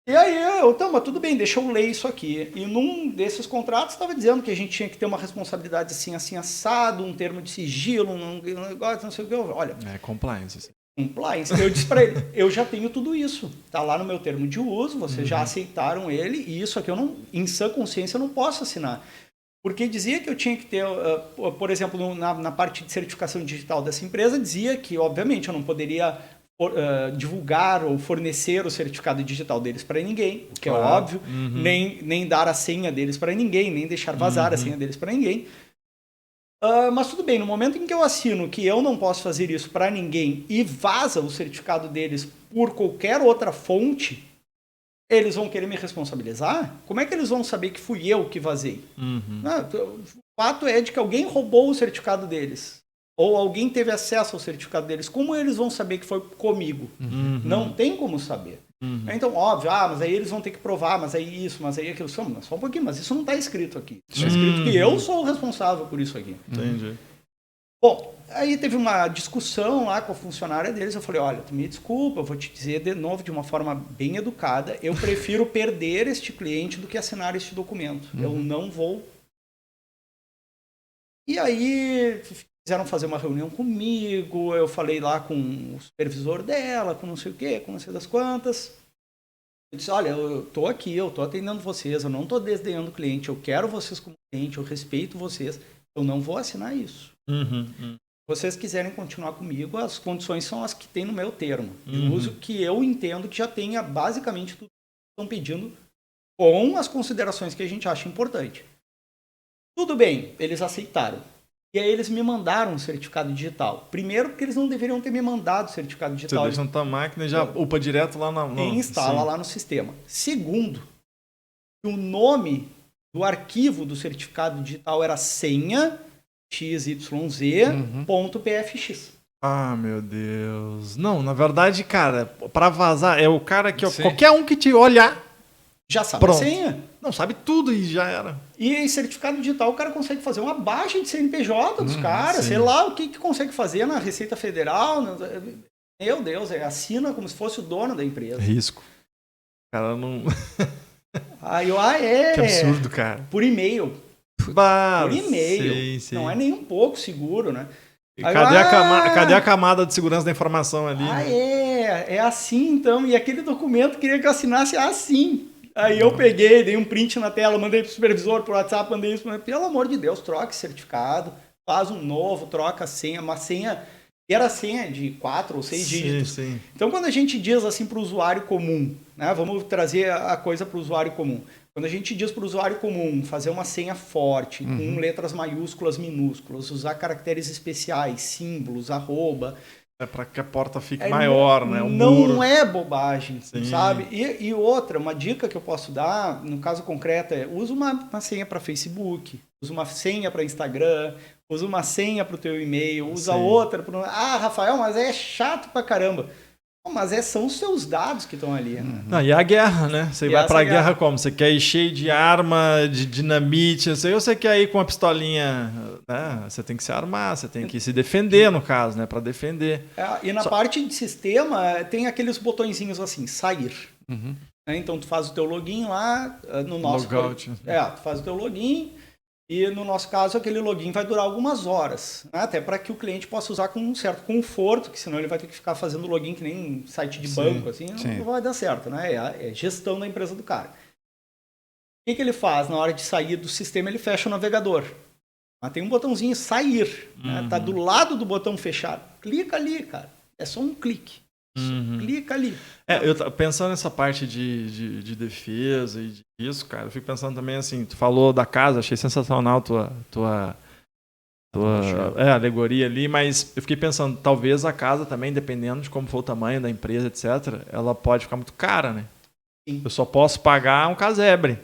E aí mas tudo bem, deixa eu ler isso aqui. E num desses contratos estava dizendo que a gente tinha que ter uma responsabilidade assim, assado, um termo de sigilo, um negócio, não sei o que. Olha, compliance. Assim. Compliance. Eu disse para ele, eu já tenho tudo isso. Está lá no meu termo de uso, vocês já aceitaram ele, e isso aqui eu não, em sã consciência, eu não posso assinar. Porque dizia que eu tinha que ter, por exemplo, na parte de certificação digital dessa empresa, dizia que, obviamente, eu não poderia divulgar ou fornecer o certificado digital deles para ninguém, o que é óbvio, nem dar a senha deles para ninguém, nem deixar vazar a senha deles para ninguém. Mas tudo bem, no momento em que eu assino que eu não posso fazer isso para ninguém e vaza o certificado deles por qualquer outra fonte, eles vão querer me responsabilizar? Como é que eles vão saber que fui eu que vazei? O fato é de que alguém roubou o certificado deles. Ou alguém teve acesso ao certificado deles. Como eles vão saber que foi comigo? Não tem como saber. Então, óbvio, mas aí eles vão ter que provar, mas aí isso, mas aí aquilo. Só um pouquinho, mas isso não está escrito aqui. Está escrito que eu sou o responsável por isso aqui. Entendi. Bom, aí teve uma discussão lá com a funcionária deles. Eu falei, olha, tu me desculpa, eu vou te dizer de novo de uma forma bem educada. Eu prefiro perder este cliente do que assinar este documento. Eu não vou. E aí quiseram fazer uma reunião comigo, eu falei lá com o supervisor dela, com não sei o quê, com não sei das quantas. Eu disse, olha, eu tô aqui, eu tô atendendo vocês, eu não tô desdenhando o cliente, eu quero vocês como cliente, eu respeito vocês, eu não vou assinar isso. Se vocês quiserem continuar comigo, as condições são as que tem no meu termo. De uso que eu entendo que já tenha basicamente tudo que estão pedindo com as considerações que a gente acha importante. Tudo bem, eles aceitaram. E aí eles me mandaram um certificado digital. Primeiro, porque eles não deveriam ter me mandado o certificado digital. Você deixa na tua máquina e já upa direto lá e instala lá no sistema. Segundo, o nome do arquivo do certificado digital era senha xyz.pfx. Ah, meu Deus. Não, na verdade, cara, para vazar, é o cara que qualquer um que te olhar já sabe a senha. Não, sabe tudo e já era. E em certificado digital o cara consegue fazer uma baixa de CNPJ dos caras, sei lá o que consegue fazer na Receita Federal. Meu Deus, assina como se fosse o dono da empresa. Risco. O cara não... Aí Que absurdo, cara. Por e-mail. Por e-mail. Sim. Não é nem um pouco seguro, né? Cadê a camada de segurança da informação ali? É assim então. E aquele documento queria que eu assinasse assim. Aí eu peguei, dei um print na tela, mandei pro supervisor, pro WhatsApp, mandei isso. Pelo amor de Deus, troque certificado, faz um novo, troca a senha. Uma senha, era senha de 4 ou 6 dígitos. Sim. Então, quando a gente diz assim para o usuário comum, né, vamos trazer a coisa para o usuário comum. Quando a gente diz para o usuário comum fazer uma senha forte, com letras maiúsculas, minúsculas, usar caracteres especiais, símbolos, arroba... É para que a porta fique maior, né? Não é bobagem, sabe? E outra, uma dica que eu posso dar, no caso concreto, usa uma senha para Facebook, usa uma senha para Instagram, usa uma senha para o teu e-mail, usa outra para... Rafael, mas é chato pra caramba. Mas são os seus dados que estão ali. Né? Não, e a guerra, né? Você vai pra guerra como? Você quer ir cheio de arma, de dinamite, ou você quer ir com uma pistolinha, né? Você tem que se armar, você tem que se defender, no caso, né? Pra defender. E na parte de sistema, tem aqueles botõezinhos assim, sair. Então, tu faz o teu login lá, no nosso... Logout. Tu faz o teu login... E no nosso caso, aquele login vai durar algumas horas, né? Até para que o cliente possa usar com um certo conforto, que senão ele vai ter que ficar fazendo login que nem site de banco, assim, não vai dar certo, né? É gestão da empresa do cara. O que ele faz? Na hora de sair do sistema, ele fecha o navegador. Mas tem um botãozinho sair, né? Tá do lado do botão fechar. Clica ali, cara. É só um clique. Clica ali. Eu pensando nessa parte de defesa e disso, cara, eu fico pensando também assim, tu falou da casa, achei sensacional tua alegoria ali, mas eu fiquei pensando, talvez a casa também, dependendo de como for o tamanho da empresa, etc., ela pode ficar muito cara, né? Sim. Eu só posso pagar um casebre.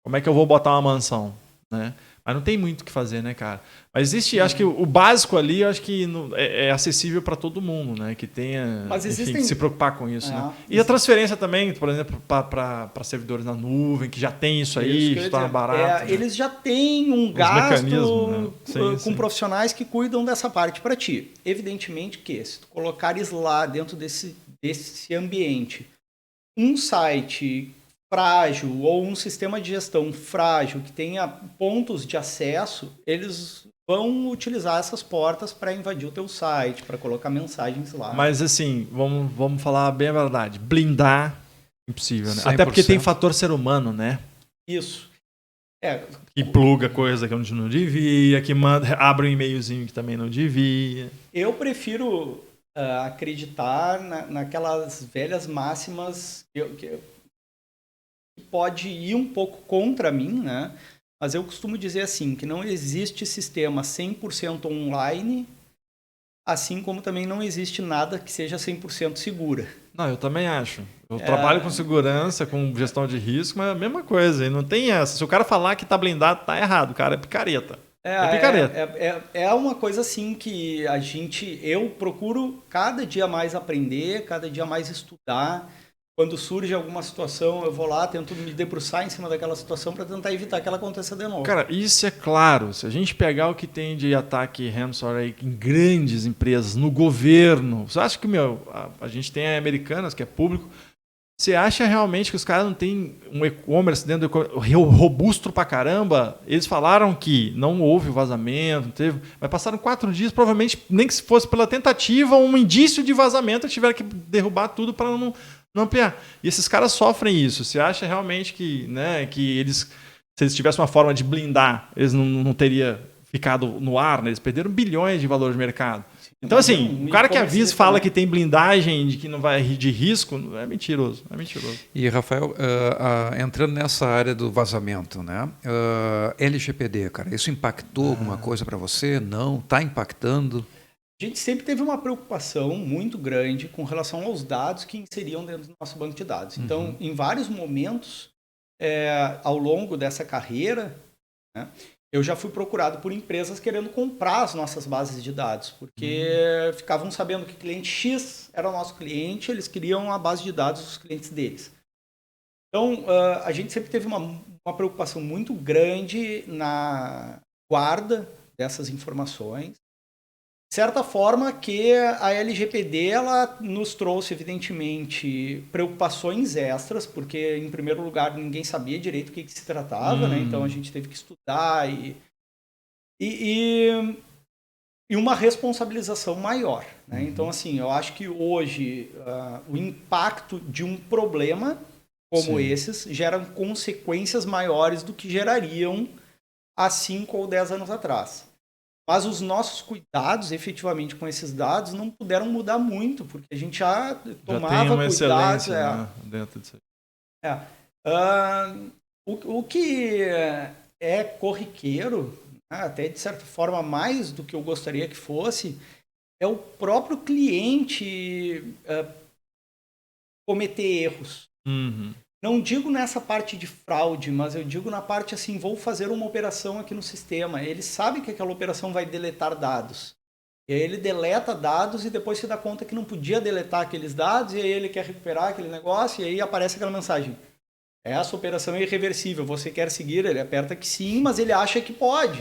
Como é que eu vou botar uma mansão, né? Mas não tem muito o que fazer, né, cara? Mas existe, acho que o básico ali, acho que é acessível para todo mundo, né? Que tenha, Mas enfim, que se preocupar com isso, né? E existe. a transferência também, por exemplo, para servidores na nuvem, que já tem isso aí, que torna barato. Né? Eles já têm um gasto, né? com profissionais que cuidam dessa parte para ti. Evidentemente que se tu colocares lá dentro desse ambiente um site frágil ou um sistema de gestão frágil que tenha pontos de acesso, eles vão utilizar essas portas para invadir o teu site, para colocar mensagens lá. Mas assim, vamos falar bem a verdade. Blindar, impossível, né? 100%. Até porque tem fator ser humano, né? Isso. Que pluga coisa que não devia, que abre um e-mailzinho que também não devia. Eu prefiro acreditar naquelas velhas máximas que pode ir um pouco contra mim, né? Mas eu costumo dizer assim, que não existe sistema 100% online, assim como também não existe nada que seja 100% segura. Não, eu também acho. Eu trabalho com segurança, com gestão de risco, mas é a mesma coisa. E não tem essa. Se o cara falar que tá blindado, tá errado. O cara é picareta. É uma coisa assim que eu procuro cada dia mais aprender, cada dia mais estudar. Quando surge alguma situação, eu vou lá, tento me debruçar em cima daquela situação para tentar evitar que ela aconteça de novo. Cara, isso é claro. Se a gente pegar o que tem de ataque ransomware em grandes empresas, no governo, você acha que, a gente tem Americanas, que é público, você acha realmente que os caras não têm um e-commerce dentro do robusto pra caramba? Eles falaram que não houve vazamento, não teve, mas passaram 4 dias, provavelmente, nem que se fosse pela tentativa, um indício de vazamento, eles tiveram que derrubar tudo para não ampliar. E esses caras sofrem isso. Você acha realmente que, né, que eles, se eles tivessem uma forma de blindar, eles não teriam ficado no ar, né? Eles perderam bilhões de valor de mercado. Então, assim, o cara que avisa e fala que tem blindagem, de que não vai de risco, é mentiroso. É mentiroso. E, Rafael, entrando nessa área do vazamento, né? LGPD, cara, isso impactou alguma coisa para você? Não? Está impactando? A gente sempre teve uma preocupação muito grande com relação aos dados que inseriam dentro do nosso banco de dados. Então, em vários momentos, ao longo dessa carreira, né, eu já fui procurado por empresas querendo comprar as nossas bases de dados, porque ficavam sabendo que cliente X era o nosso cliente, eles queriam a base de dados dos clientes deles. Então, a gente sempre teve uma preocupação muito grande na guarda dessas informações. De certa forma que a LGPD ela nos trouxe, evidentemente, preocupações extras, porque, em primeiro lugar, ninguém sabia direito o que se tratava, né? Então a gente teve que estudar e uma responsabilização maior. Né? Então, assim, eu acho que hoje o impacto de um problema como esses geram consequências maiores do que gerariam há 5 ou 10 anos atrás. Mas os nossos cuidados, efetivamente, com esses dados não puderam mudar muito, porque a gente já tomava tem uma cuidados. Né, dentro disso aí. O que é corriqueiro, até de certa forma mais do que eu gostaria que fosse, é o próprio cliente cometer erros. Não digo nessa parte de fraude, mas eu digo na parte assim, vou fazer uma operação aqui no sistema. Ele sabe que aquela operação vai deletar dados. E aí ele deleta dados e depois se dá conta que não podia deletar aqueles dados e aí ele quer recuperar aquele negócio e aí aparece aquela mensagem. Essa operação é irreversível, você quer seguir? Ele aperta que sim, mas ele acha que pode.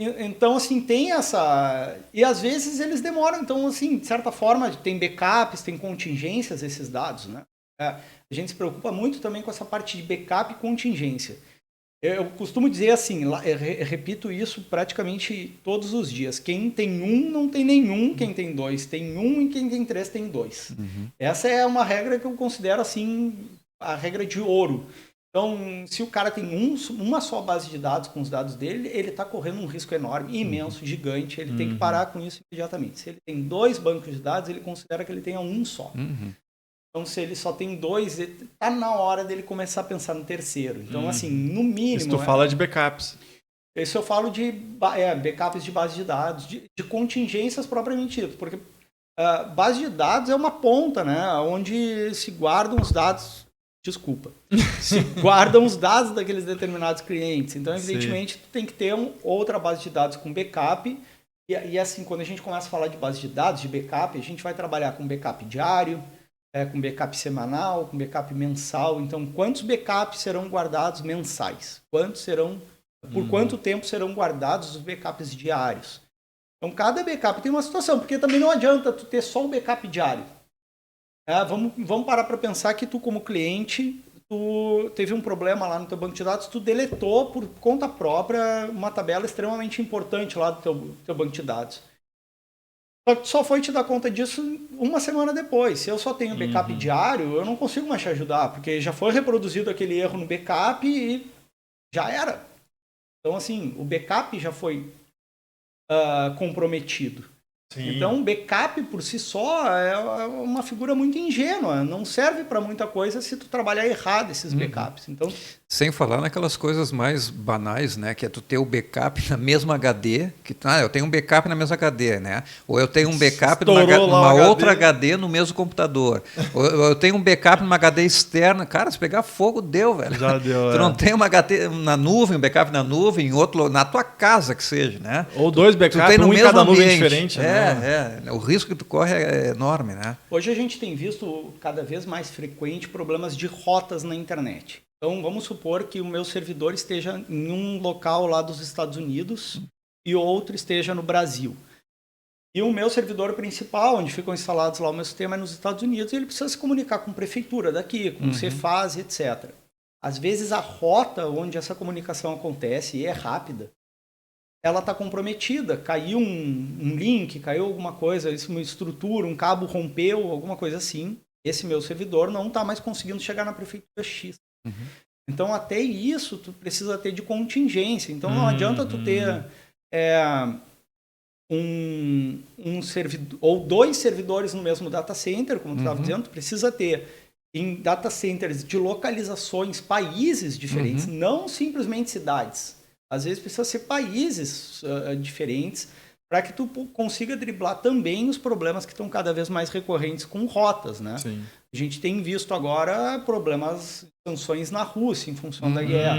Então, assim, tem essa... E às vezes eles demoram. Então, assim, de certa forma, tem backups, tem contingências esses dados, né? A gente se preocupa muito também com essa parte de backup e contingência. Eu costumo dizer assim, repito isso praticamente todos os dias. Quem tem um, não tem nenhum. Quem tem 2, tem 1. E quem tem 3, tem 2. Essa é uma regra que eu considero, assim, a regra de ouro. Então, se o cara tem uma só base de dados com os dados dele, ele está correndo um risco enorme, imenso, gigante. Ele tem que parar com isso imediatamente. Se ele tem 2 bancos de dados, ele considera que ele tenha um só. Então, se ele só tem 2, está na hora dele começar a pensar no terceiro. Então, assim, no mínimo... Isso tu fala de backups. Isso eu falo de backups de base de dados, de contingências propriamente dito, porque base de dados é uma ponta, né, onde se guardam os dados, se guardam os dados daqueles determinados clientes. Então, evidentemente, tu tem que ter outra base de dados com backup, e assim, quando a gente começa a falar de base de dados, de backup, a gente vai trabalhar com backup diário, com backup semanal, com backup mensal. Então, quantos backups serão guardados mensais? Por quanto tempo serão guardados os backups diários? Então, cada backup tem uma situação, porque também não adianta tu ter só o backup diário. Vamos parar para pensar que tu, como cliente, tu teve um problema lá no teu banco de dados, tu deletou por conta própria uma tabela extremamente importante lá do teu banco de dados. Só que tu só foi te dar conta disso uma semana depois. Se eu só tenho backup diário, eu não consigo mais te ajudar, porque já foi reproduzido aquele erro no backup e já era. Então, assim, o backup já foi comprometido. Sim. Então, backup por si só é uma figura muito ingênua. Não serve para muita coisa se tu trabalhar errado esses backups. Então, sem falar naquelas coisas mais banais, né? Que é tu ter o backup na mesma HD. Eu tenho um backup na mesma HD, né? Ou eu tenho um backup numa outra HD no mesmo computador. Ou eu tenho um backup numa HD externa. Cara, se pegar fogo, deu, velho. Já deu, tu não tem uma HD na nuvem, um backup na nuvem, em outro, na tua casa que seja, né? Ou 2 backups, um em cada nuvem diferente. Né? O risco que tu corre é enorme, né? Hoje a gente tem visto cada vez mais frequente problemas de rotas na internet. Então, vamos supor que o meu servidor esteja em um local lá dos Estados Unidos e outro esteja no Brasil. E o meu servidor principal, onde ficam instalados lá o meu sistema, é nos Estados Unidos, e ele precisa se comunicar com a prefeitura daqui, com o Cefaz, etc. Às vezes, a rota onde essa comunicação acontece, e é rápida, ela está comprometida. Caiu um link, caiu alguma coisa, uma estrutura, um cabo rompeu, alguma coisa assim. Esse meu servidor não está mais conseguindo chegar na prefeitura X. Então, até isso, tu precisa ter de contingência. Então, não adianta tu ter um servidor ou 2 servidores no mesmo data center, como tu estava dizendo. Tu precisa ter em data centers de localizações, países diferentes, não simplesmente cidades. Às vezes precisa ser países diferentes para que tu consiga driblar também os problemas que estão cada vez mais recorrentes com rotas, né? Sim. A gente tem visto agora problemas, sanções na Rússia em função da guerra.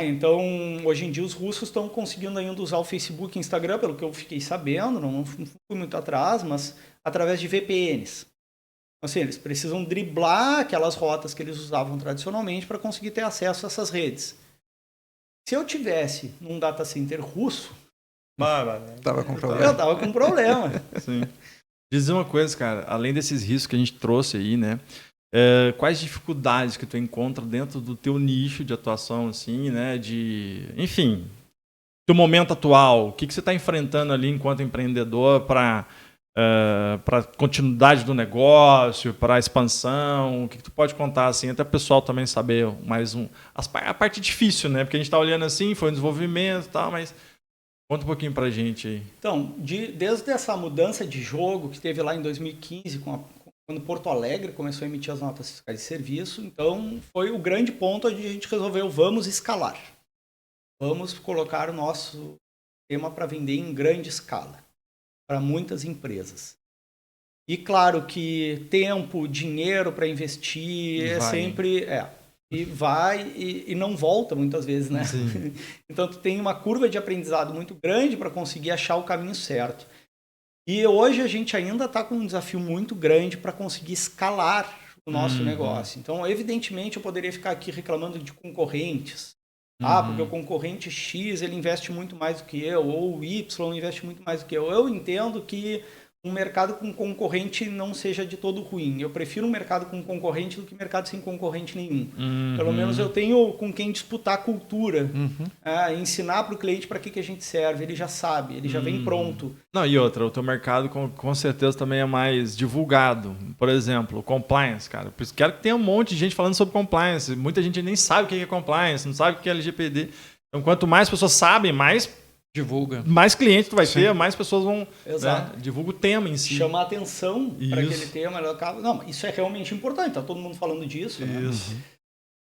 Então, hoje em dia, os russos estão conseguindo ainda usar o Facebook e o Instagram, pelo que eu fiquei sabendo, não fui muito atrás, mas através de VPNs. Assim, eles precisam driblar aquelas rotas que eles usavam tradicionalmente para conseguir ter acesso a essas redes. Se eu tivesse num data center russo, tava com problema. Eu tava com problema. Sim. Dizer uma coisa, cara, além desses riscos que a gente trouxe aí, né? Quais dificuldades que tu encontra dentro do teu nicho de atuação, assim, né? Enfim, teu momento atual, o que você está enfrentando ali enquanto empreendedor para continuidade do negócio, para expansão? O que tu pode contar, assim, até o pessoal também saber mais a parte difícil, né? Porque a gente está olhando assim, foi um desenvolvimento e tal, mas conta um pouquinho pra gente aí. Então, desde essa mudança de jogo que teve lá em 2015, quando Porto Alegre começou a emitir as notas fiscais de serviço, então foi o grande ponto onde a gente resolveu, vamos escalar. Vamos colocar o nosso sistema para vender em grande escala, para muitas empresas. E claro que tempo, dinheiro para investir sempre... E vai e não volta muitas vezes, né? Sim. Então, tu tem uma curva de aprendizado muito grande para conseguir achar o caminho certo. E hoje a gente ainda está com um desafio muito grande para conseguir escalar o nosso negócio. Então, evidentemente, eu poderia ficar aqui reclamando de concorrentes. Porque o concorrente X ele investe muito mais do que eu, ou o Y investe muito mais do que eu. Eu entendo que um mercado com concorrente não seja de todo ruim. Eu prefiro um mercado com concorrente do que um mercado sem concorrente nenhum. Pelo menos eu tenho com quem disputar a cultura. Ensinar para o cliente para que a gente serve. Ele já sabe, ele já vem pronto. Não, e outra, o teu mercado com certeza também é mais divulgado. Por exemplo, compliance, cara. Por isso quero que tenha um monte de gente falando sobre compliance. Muita gente nem sabe o que é compliance, não sabe o que é LGPD. Então, quanto mais pessoas sabem, mais clientes tu vai ter, mais pessoas vão... Exato. Né, divulga o tema em si. Chama a atenção para aquele tema. Não, isso é realmente importante. Está todo mundo falando disso. Isso.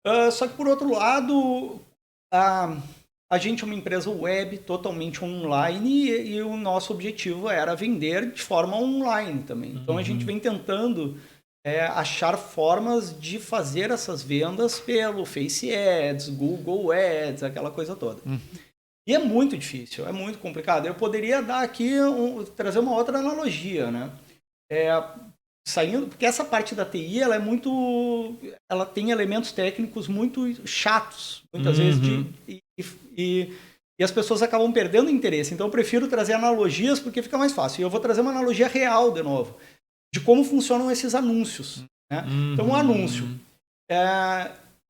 Né? Só que, por outro lado, a gente é uma empresa web totalmente online e o nosso objetivo era vender de forma online também. Então, a gente vem tentando achar formas de fazer essas vendas pelo Face Ads, Google Ads, aquela coisa toda. E é muito difícil, é muito complicado. Eu poderia dar aqui, trazer uma outra analogia, né? Porque essa parte da TI, ela tem elementos técnicos muito chatos, muitas vezes, e as pessoas acabam perdendo interesse. Então, eu prefiro trazer analogias porque fica mais fácil. E eu vou trazer uma analogia real, de novo, de como funcionam esses anúncios. Né? Então, um anúncio.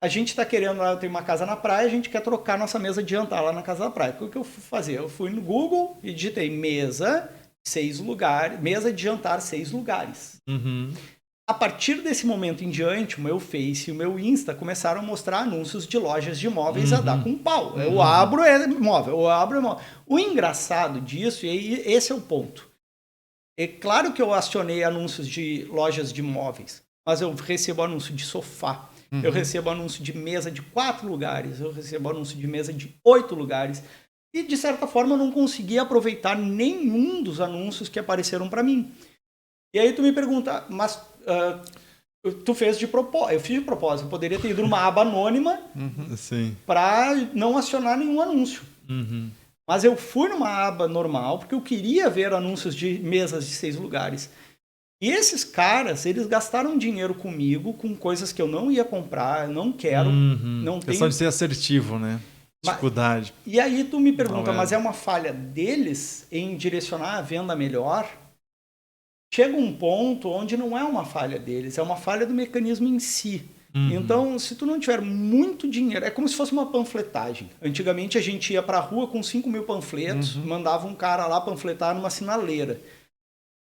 A gente está querendo, eu tenho uma casa na praia, a gente quer trocar nossa mesa de jantar lá na casa da praia. O que eu fui fazer? Eu fui no Google e digitei mesa de jantar 6 lugares. A partir desse momento em diante, o meu Face e o meu Insta começaram a mostrar anúncios de lojas de imóveis a dar com pau. Eu abro, é imóvel, eu abro, é imóvel. O engraçado disso, e esse é o ponto, é claro que eu acionei anúncios de lojas de imóveis, mas eu recebo anúncio de sofá. Eu recebo anúncio de mesa de 4 lugares, eu recebo anúncio de mesa de 8 lugares. E, de certa forma, eu não consegui aproveitar nenhum dos anúncios que apareceram para mim. E aí tu me pergunta, mas tu fez de propósito? Eu fiz de propósito. Eu poderia ter ido numa aba anônima para não acionar nenhum anúncio. Mas eu fui numa aba normal porque eu queria ver anúncios de mesas de 6 lugares. E esses caras, eles gastaram dinheiro comigo com coisas que eu não ia comprar, não quero, não tenho... Questão de ser assertivo, né? Dificuldade. E aí tu me pergunta, mas é uma falha deles em direcionar a venda melhor? Chega um ponto onde não é uma falha deles, é uma falha do mecanismo em si. Então, se tu não tiver muito dinheiro, é como se fosse uma panfletagem. Antigamente a gente ia pra rua com 5.000 panfletos, mandava um cara lá panfletar numa sinaleira.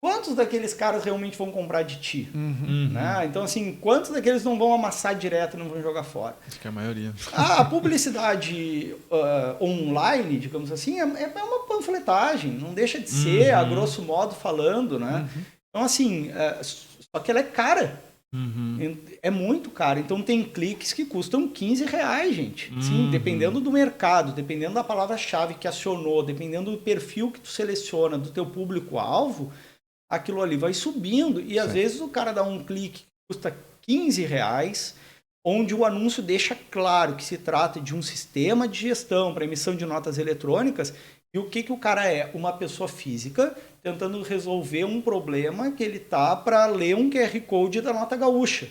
Quantos daqueles caras realmente vão comprar de ti? Né? Então, assim, quantos daqueles não vão amassar direto e não vão jogar fora? Acho que é a maioria. A publicidade online, digamos assim, é uma panfletagem. Não deixa de ser, a grosso modo falando, né? Então, assim, só que ela é cara. É muito cara. Então, tem cliques que custam R$15, gente. Sim, dependendo do mercado, dependendo da palavra-chave que acionou, dependendo do perfil que tu seleciona, do teu público-alvo, aquilo ali vai subindo e às vezes o cara dá um clique que custa R$15, onde o anúncio deixa claro que se trata de um sistema de gestão para emissão de notas eletrônicas e o que o cara é? Uma pessoa física tentando resolver um problema que ele tá para ler um QR Code da nota gaúcha.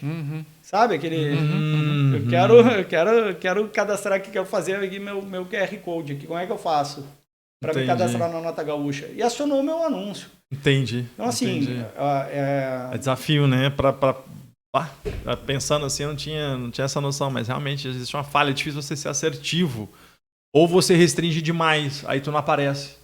Sabe? Aquele... Eu quero cadastrar aqui, quero fazer aqui meu QR Code aqui. Como é que eu faço para me cadastrar na nota gaúcha? E acionou o meu anúncio. Entendi. Então, assim... É desafio, né? Pensando assim, eu não tinha essa noção, mas realmente existe uma falha. É difícil você ser assertivo. Ou você restringe demais, aí tu não aparece.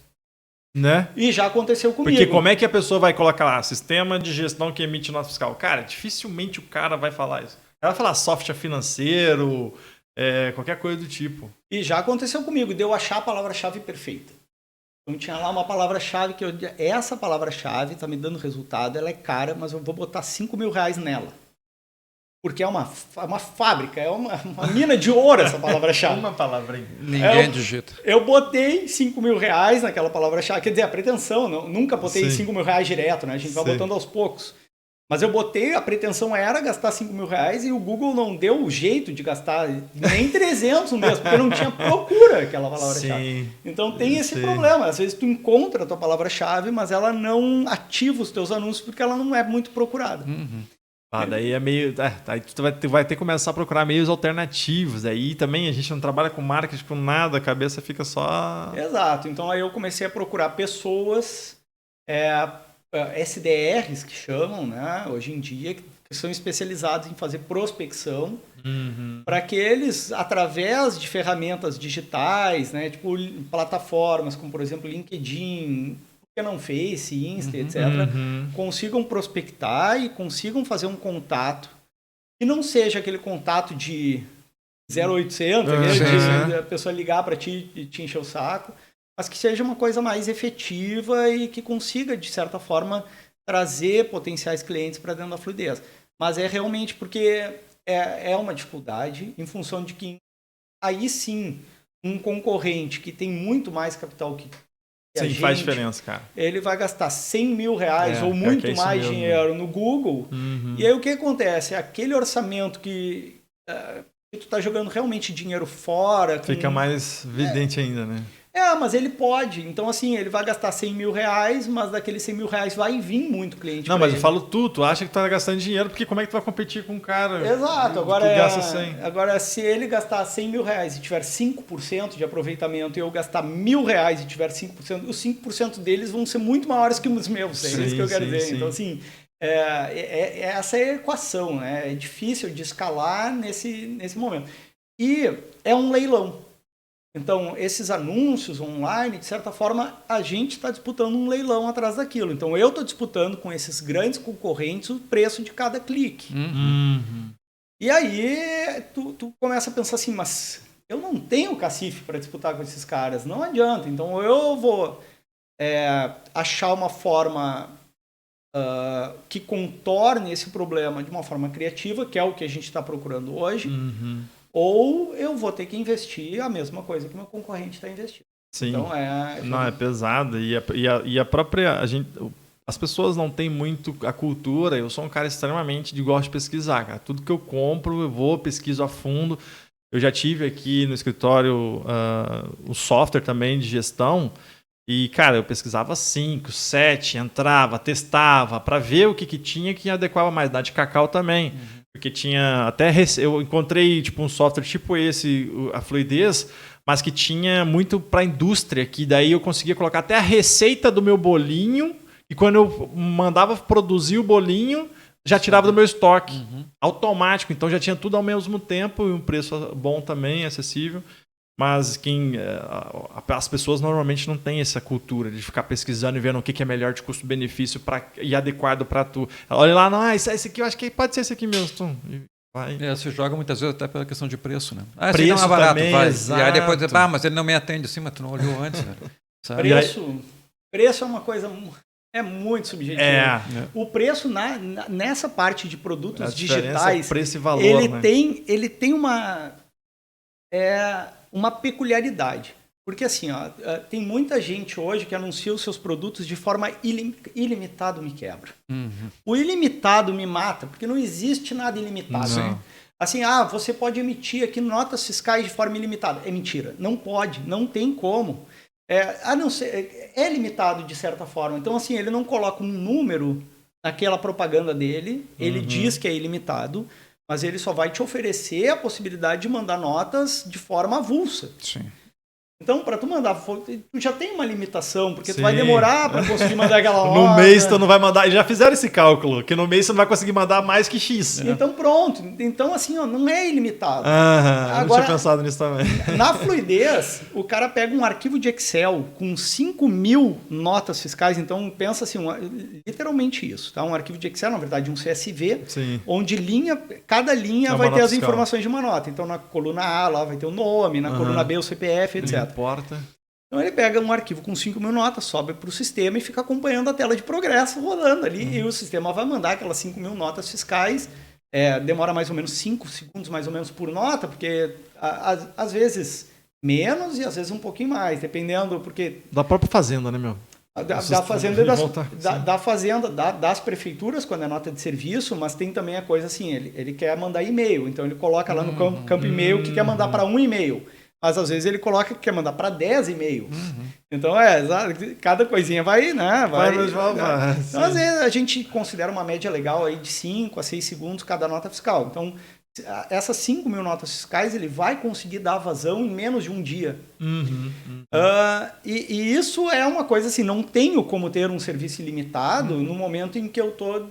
Né? E já aconteceu comigo. Porque como é que a pessoa vai colocar lá? Sistema de gestão que emite nota fiscal. Cara, dificilmente o cara vai falar isso. Ela vai falar software financeiro, qualquer coisa do tipo. E já aconteceu comigo, de eu achar a palavra-chave perfeita. Então tinha lá uma palavra-chave que essa palavra-chave está me dando resultado, ela é cara, mas eu vou botar R$5.000 nela. Porque é uma fábrica, é uma mina de ouro essa palavra-chave. Uma palavra. Ninguém digita. Eu botei R$5.000 naquela palavra-chave, quer dizer, a pretensão, nunca botei R$5.000 direto, né? A gente vai botando aos poucos. Mas eu botei, a pretensão era gastar R$5.000 e o Google não deu o jeito de gastar nem 300 no mês, porque não tinha procura aquela palavra-chave. Então tem esse problema. Às vezes tu encontra a tua palavra-chave, mas ela não ativa os teus anúncios porque ela não é muito procurada. Daí é meio... Aí tu vai ter que começar a procurar meios alternativos. Aí também a gente não trabalha com marketing com nada, a cabeça fica só... Exato. Então aí eu comecei a procurar pessoas SDRs que chamam, né, hoje em dia, que são especializados em fazer prospecção, para que eles, através de ferramentas digitais, né, tipo plataformas como, por exemplo, LinkedIn, que não Face, Insta, etc., consigam prospectar e consigam fazer um contato que não seja aquele contato de 0800, a pessoa ligar para ti e te encher o saco, mas que seja uma coisa mais efetiva e que consiga, de certa forma, trazer potenciais clientes para dentro da Fluidez. Mas é realmente porque é uma dificuldade em função de que aí sim, um concorrente que tem muito mais capital que a gente, faz diferença, cara. Ele vai gastar 100 mil reais ou muito mais dinheiro no Google. E aí o que acontece? Aquele orçamento que tu está jogando realmente dinheiro fora. Fica mais evidente ainda, né? Mas ele pode. Então, assim, ele vai gastar 100 mil reais, mas daqueles 100 mil reais vai vir muito cliente. Não, mas eu falo tu acha que tu tá gastando dinheiro, porque como é que tu vai competir com um cara Exato. que gasta 100? Agora, se ele gastar 100 mil reais e tiver 5% de aproveitamento e eu gastar R$1.000 e tiver 5%, os 5% deles vão ser muito maiores que os meus. É isso que eu quero dizer. Sim. Então, assim, essa é a equação, né? É difícil de escalar nesse momento. E é um leilão. Então, esses anúncios online, de certa forma, a gente está disputando um leilão atrás daquilo. Então, eu estou disputando com esses grandes concorrentes o preço de cada clique. E aí, tu começa a pensar assim, mas eu não tenho cacife para disputar com esses caras, não adianta. Então, eu vou achar uma forma que contorne esse problema de uma forma criativa, que é o que a gente está procurando hoje. Ou eu vou ter que investir a mesma coisa que meu concorrente está investindo. Sim. Então, não, é pesado. E a própria... as pessoas não têm muito a cultura. Eu sou um cara extremamente de gosto de pesquisar, cara. Tudo que eu compro, eu vou, pesquiso a fundo. Eu já tive aqui no escritório o software também de gestão. E, cara, eu pesquisava 5, 7, entrava, testava, para ver o que tinha que adequava mais. Da de Cacau também. Porque tinha até... Eu encontrei tipo um software tipo esse, a Fluidez, mas que tinha muito para a indústria, que daí eu conseguia colocar até a receita do meu bolinho, e quando eu mandava produzir o bolinho, já tirava do meu estoque. Automático. Então já tinha tudo ao mesmo tempo, e um preço bom também, acessível. Mas as pessoas normalmente não têm essa cultura de ficar pesquisando e vendo o que é melhor de custo-benefício e adequado para tu. Olha lá, não, esse aqui, eu acho que pode ser esse aqui mesmo. Vai. Você joga muitas vezes até pela questão de preço, né? Preço não é barato, também, vai. Exato. E aí depois, mas ele não me atende assim, mas tu não olhou antes, cara. Preço é uma coisa... É muito subjetivo. O preço nessa parte de produtos digitais, preço e valor, ele tem uma peculiaridade. Porque assim, tem muita gente hoje que anuncia os seus produtos de forma ilimitado me quebra. O ilimitado me mata, porque não existe nada ilimitado. Não. Assim, você pode emitir aqui notas fiscais de forma ilimitada. É mentira. Não pode, não tem como. A não ser, é limitado de certa forma. Então, assim, ele não coloca um número naquela propaganda dele, ele diz que é ilimitado, mas ele só vai te oferecer a possibilidade de mandar notas de forma avulsa. Sim. Então, para tu mandar, tu já tem uma limitação, porque tu vai demorar para conseguir mandar aquela nota. No mês tu não vai mandar, já fizeram esse cálculo, que no mês você não vai conseguir mandar mais que X. Então pronto, então assim, não é ilimitado. Agora, eu tinha pensado nisso também. Na Fluidez, o cara pega um arquivo de Excel com 5.000 notas fiscais, então pensa assim, literalmente isso, tá? Um arquivo de Excel, na verdade um CSV, onde cada linha vai ter as informações de uma nota. Então na coluna A lá vai ter o nome, na coluna B o CPF, etc. Importa. Então ele pega um arquivo com 5.000 notas, sobe para o sistema e fica acompanhando a tela de progresso rodando ali. E o sistema vai mandar aquelas 5.000 notas fiscais. Demora mais ou menos 5 segundos mais ou menos por nota, porque às vezes menos e às vezes um pouquinho mais, dependendo, porque... Da própria fazenda, né, meu? Da fazenda da fazenda, das prefeituras, quando é nota de serviço, mas tem também a coisa assim, ele quer mandar e-mail, então ele coloca lá no campo e-mail que quer mandar para um e-mail. Mas às vezes ele coloca que quer mandar para 10 e-mails. Então, cada coisinha vai, né? Então, às vezes a gente considera uma média legal aí de 5 a 6 segundos cada nota fiscal. Então, essas 5 mil notas fiscais ele vai conseguir dar vazão em menos de um dia. E isso é uma coisa assim, não tenho como ter um serviço ilimitado no momento em que eu estou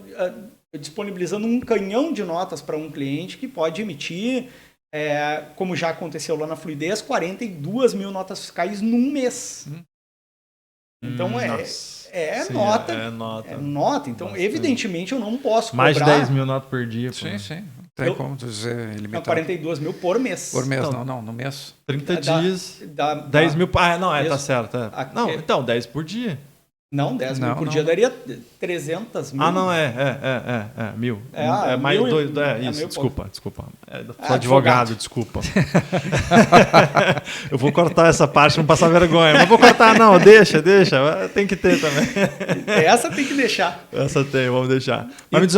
disponibilizando um canhão de notas para um cliente que pode emitir, como já aconteceu lá na Fluidez, 42 mil notas fiscais num mês. Então Sim, nota. É nota. Então, evidentemente, eu não posso cobrar... Mais de 10 mil notas por dia. Sim. Tem como dizer ilimitado. 42 mil por mês. Por mês, não, no mês. 30 dias, 10 mil... tá certo. Não, então, 10 por dia. Não, 10 mil por dia daria 300 mil. Mil. Mais dois. Isso, desculpa. Advogado, desculpa. Eu vou cortar essa parte pra não passar vergonha. Mas vou cortar, não, deixa. Tem que ter também. Essa tem que deixar. Essa tem, vamos deixar. Mas me diz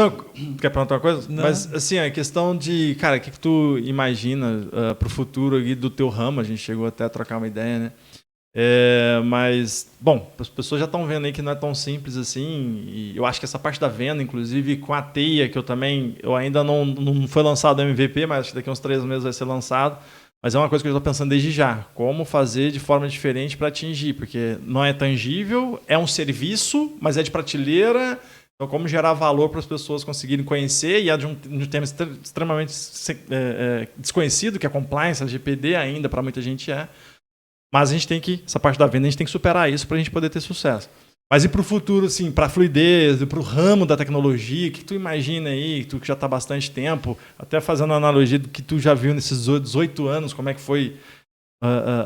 quer perguntar uma coisa? Não. Mas, assim, a questão de, cara, o que tu imagina pro futuro aqui do teu ramo? A gente chegou até a trocar uma ideia, né? Mas, bom, as pessoas já estão vendo aí que não é tão simples assim, e eu acho que essa parte da venda, inclusive com a Teia, que eu ainda não foi lançado o MVP, mas acho que daqui a uns 3 meses vai ser lançado, mas é uma coisa que eu estou pensando desde já, como fazer de forma diferente para atingir, porque não é tangível, é um serviço, mas é de prateleira, então como gerar valor para as pessoas conseguirem conhecer, e é de um tema extremamente desconhecido, que é compliance, LGPD ainda, para muita gente Mas a gente tem que, essa parte da venda, a gente tem que superar isso para a gente poder ter sucesso. Mas e para o futuro, assim, para a fluidez, para o ramo da tecnologia, o que tu imagina aí, tu que já está há bastante tempo, até fazendo uma analogia do que tu já viu nesses 18 anos, como é que foi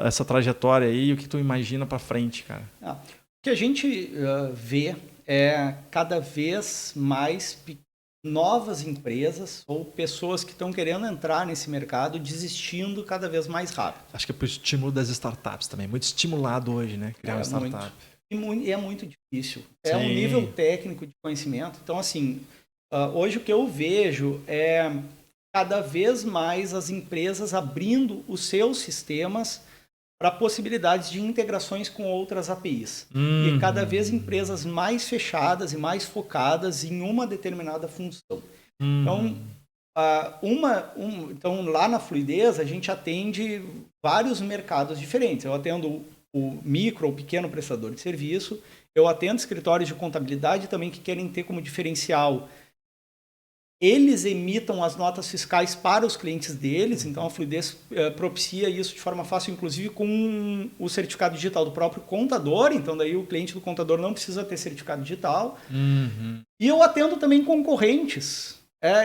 essa trajetória aí, o que tu imagina para frente, cara? O que a gente vê é cada vez mais novas empresas ou pessoas que estão querendo entrar nesse mercado desistindo cada vez mais rápido. Acho que é para o estímulo das startups também. Muito estimulado hoje, né? Criar uma startup. É muito difícil. É um nível técnico de conhecimento. Então, assim, hoje o que eu vejo é cada vez mais as empresas abrindo os seus sistemas para possibilidades de integrações com outras APIs. E cada vez empresas mais fechadas e mais focadas em uma determinada função. Então, então, lá na Fluidez, a gente atende vários mercados diferentes. Eu atendo o micro ou pequeno prestador de serviço, eu atendo escritórios de contabilidade também que querem ter como diferencial eles emitam as notas fiscais para os clientes deles, então a Fluidez propicia isso de forma fácil, inclusive com o certificado digital do próprio contador, então daí o cliente do contador não precisa ter certificado digital. E eu atendo também concorrentes.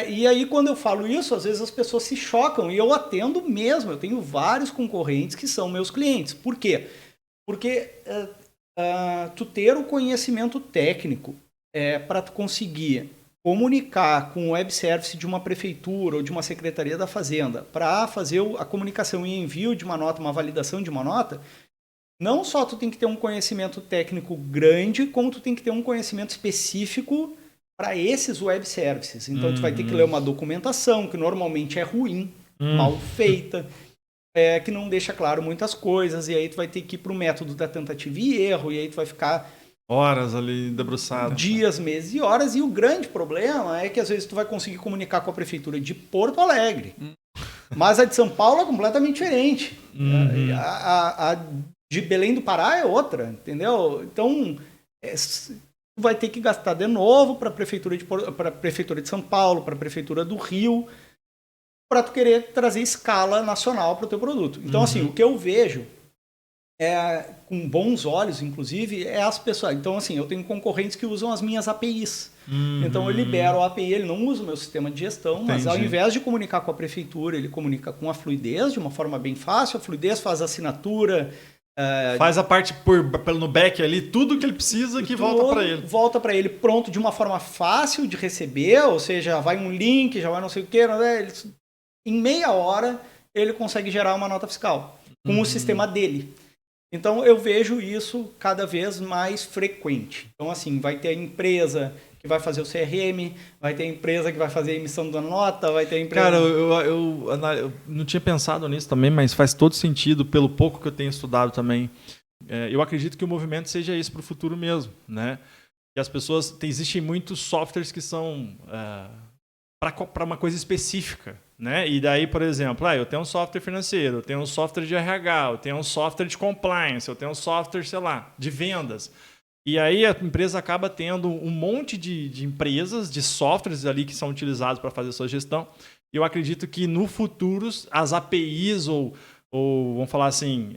E aí quando eu falo isso, às vezes as pessoas se chocam, e eu atendo mesmo, eu tenho vários concorrentes que são meus clientes. Por quê? Porque tu ter o conhecimento técnico para tu conseguir comunicar com o web service de uma prefeitura ou de uma secretaria da Fazenda para fazer a comunicação e envio de uma nota, uma validação de uma nota, não só tu tem que ter um conhecimento técnico grande, como tu tem que ter um conhecimento específico para esses web services. Então, tu vai ter que ler uma documentação que normalmente é ruim, mal feita, que não deixa claro muitas coisas, e aí tu vai ter que ir para o método da tentativa e erro, e aí tu vai ficar horas ali debruçado. Dias, meses e horas. E o grande problema é que às vezes tu vai conseguir comunicar com a prefeitura de Porto Alegre. Mas a de São Paulo é completamente diferente. A de Belém do Pará é outra, entendeu? Então, tu vai ter que gastar de novo para a prefeitura de São Paulo, para a prefeitura do Rio, para tu querer trazer escala nacional para o teu produto. Então, assim, o que eu vejo com bons olhos, inclusive, as pessoas. Então, assim, eu tenho concorrentes que usam as minhas APIs. Então, eu libero a API, ele não usa o meu sistema de gestão, mas ao invés de comunicar com a prefeitura, ele comunica com a Fluidez de uma forma bem fácil. A Fluidez faz a assinatura. Faz a parte no back ali, tudo que ele precisa que volta para ele. Volta para ele pronto de uma forma fácil de receber, ou seja, já vai um link, já vai não sei o que, né? Em meia hora, ele consegue gerar uma nota fiscal com o sistema dele. Então, eu vejo isso cada vez mais frequente. Então, assim, vai ter a empresa que vai fazer o CRM, vai ter a empresa que vai fazer a emissão da nota, vai ter a empresa... Cara, eu não tinha pensado nisso também, mas faz todo sentido, pelo pouco que eu tenho estudado também. Eu acredito que o movimento seja esse para o futuro mesmo, né? Que as pessoas... Existem muitos softwares que são para uma coisa específica, né? E daí, por exemplo, eu tenho um software financeiro, eu tenho um software de RH, eu tenho um software de compliance, eu tenho um software, sei lá, de vendas. E aí a empresa acaba tendo um monte de empresas, de softwares ali que são utilizados para fazer a sua gestão. E eu acredito que no futuro as APIs ou vamos falar assim,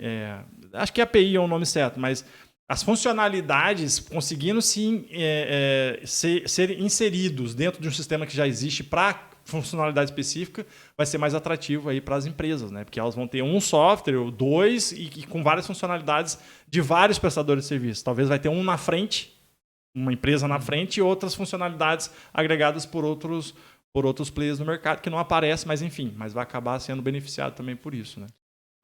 acho que API é o nome certo, mas as funcionalidades conseguindo ser inseridos dentro de um sistema que já existe para funcionalidade específica, vai ser mais atrativo aí para as empresas, né? Porque elas vão ter um software ou dois e com várias funcionalidades de vários prestadores de serviço. Talvez vai ter um na frente, uma empresa na frente e outras funcionalidades agregadas por outros players no mercado que não aparecem, mas enfim, mas vai acabar sendo beneficiado também por isso, né?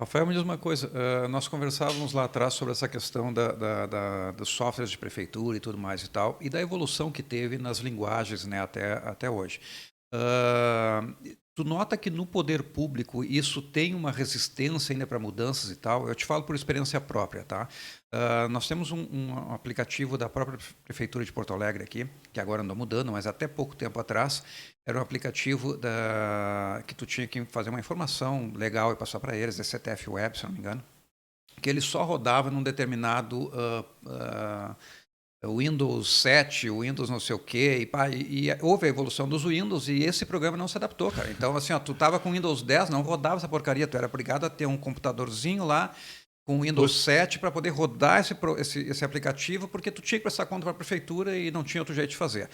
Rafael, me diz uma coisa, nós conversávamos lá atrás sobre essa questão dos softwares de prefeitura e tudo mais e tal, e da evolução que teve nas linguagens, né, até hoje. Tu nota que no poder público isso tem uma resistência ainda para mudanças e tal? Eu te falo por experiência própria, tá? Nós temos um aplicativo da própria Prefeitura de Porto Alegre aqui, que agora andou mudando, mas até pouco tempo atrás era um aplicativo que tu tinha que fazer uma informação legal e passar para eles, CTF Web, se não me engano, que ele só rodava num determinado Windows 7, Windows não sei o quê, e houve a evolução dos Windows e esse programa não se adaptou, cara. Então, assim, tu tava com Windows 10, não rodava essa porcaria, tu era obrigado a ter um computadorzinho lá com Windows 7 para poder rodar esse aplicativo, porque tu tinha que prestar conta para a prefeitura e não tinha outro jeito de fazer.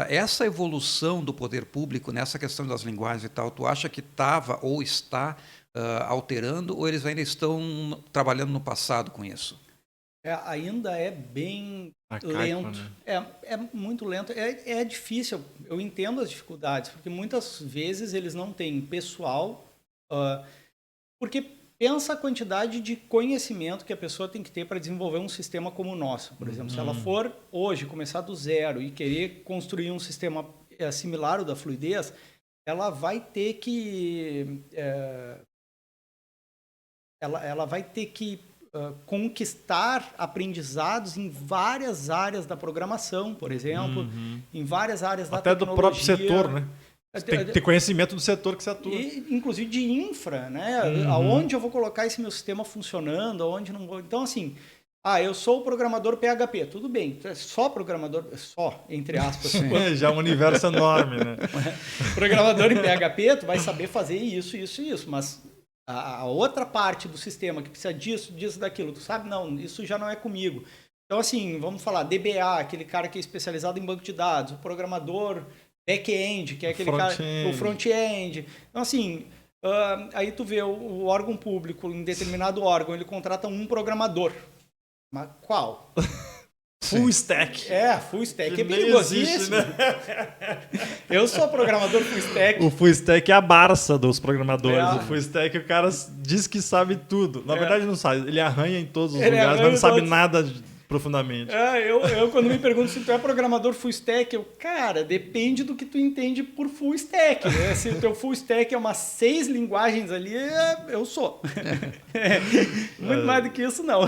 Essa evolução do poder público nessa questão das linguagens e tal, tu acha que estava ou está alterando, ou eles ainda estão trabalhando no passado com isso? Ainda é bem lento, né? É muito lento, é difícil, eu entendo as dificuldades, porque muitas vezes eles não têm pessoal, porque pensa a quantidade de conhecimento que a pessoa tem que ter para desenvolver um sistema como o nosso. Por exemplo, se ela for hoje começar do zero e querer construir um sistema similar ao da Fluidez, ela vai ter que ela vai ter que conquistar aprendizados em várias áreas da programação, por exemplo, em várias áreas da tecnologia. Até do próprio setor, né? Você tem que ter conhecimento do setor que você atua. Inclusive de infra, né? Aonde eu vou colocar esse meu sistema funcionando, aonde não vou. Então, assim, eu sou o programador PHP, tudo bem, só programador, só, entre aspas. Já é um universo enorme, né? Programador em PHP, tu vai saber fazer isso, isso e isso, mas a outra parte do sistema que precisa disso, daquilo, tu sabe? Não, isso já não é comigo. Então, assim, vamos falar, DBA, aquele cara que é especializado em banco de dados, o programador back-end, que é aquele cara, o front-end. Então, assim, aí tu vê o órgão público, em determinado órgão, ele contrata um programador. Mas qual? Full stack. Full stack que é perigosíssimo. Né? Eu sou programador full stack. O full stack é a Barça dos programadores. O full stack, o cara diz que sabe tudo. Na verdade, não sabe. Ele arranha em todos os lugares, mas não sabe nada profundamente. Eu quando me pergunto se tu é programador full stack, cara, depende do que tu entende por full stack. Né? Se o teu full stack é umas 6 linguagens ali, eu sou. Muito mais do que isso, não.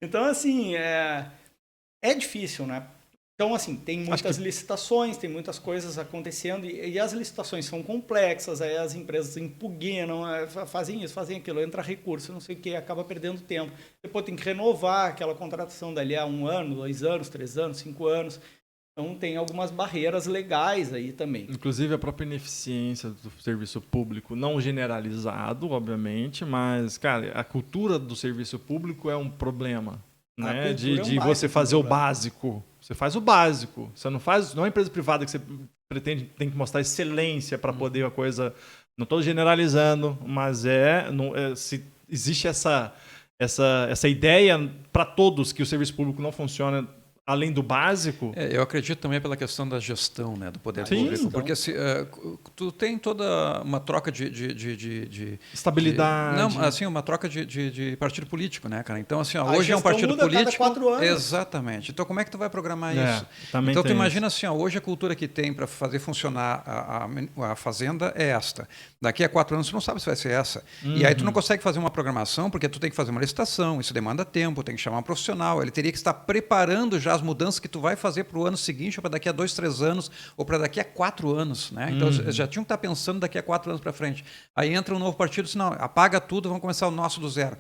Então, assim, é difícil, né? Então, assim, tem muitas licitações, tem muitas coisas acontecendo e as licitações são complexas, aí as empresas impugnam, fazem isso, fazem aquilo, entra recurso, não sei o que, acaba perdendo tempo. Depois tem que renovar aquela contratação dali a 1 ano, 2 anos, 3 anos, 5 anos. Então, tem algumas barreiras legais aí também. Inclusive, a própria ineficiência do serviço público, não generalizado, obviamente, mas, cara, a cultura do serviço público é um problema. Né? De você fazer o básico. Você faz o básico. Você não faz. Não é uma empresa privada que você tem que mostrar excelência para poder a coisa. Não estou generalizando, mas se existe essa ideia para todos que o serviço público não funciona além do básico. Eu acredito também pela questão da gestão, né, do poder público. Então. Porque tu tem toda uma troca de estabilidade. Não, assim, uma troca de partido político, né, cara? Então, assim, hoje é um partido muda político. Cada 4 anos. Exatamente. Então, como é que tu vai programar isso? Então, tu imagina assim, hoje a cultura que tem para fazer funcionar a fazenda é esta. Daqui a 4 anos tu não sabe se vai ser essa. E aí tu não consegue fazer uma programação porque tu tem que fazer uma licitação, isso demanda tempo, tem que chamar um profissional, ele teria que estar preparando já as mudanças que tu vai fazer para o ano seguinte, ou para daqui a 2, 3 anos, ou para daqui a 4 anos. Né? Então, já tinham que estar pensando daqui a 4 anos para frente. Aí entra um novo partido e diz, não, apaga tudo, vamos começar o nosso do zero.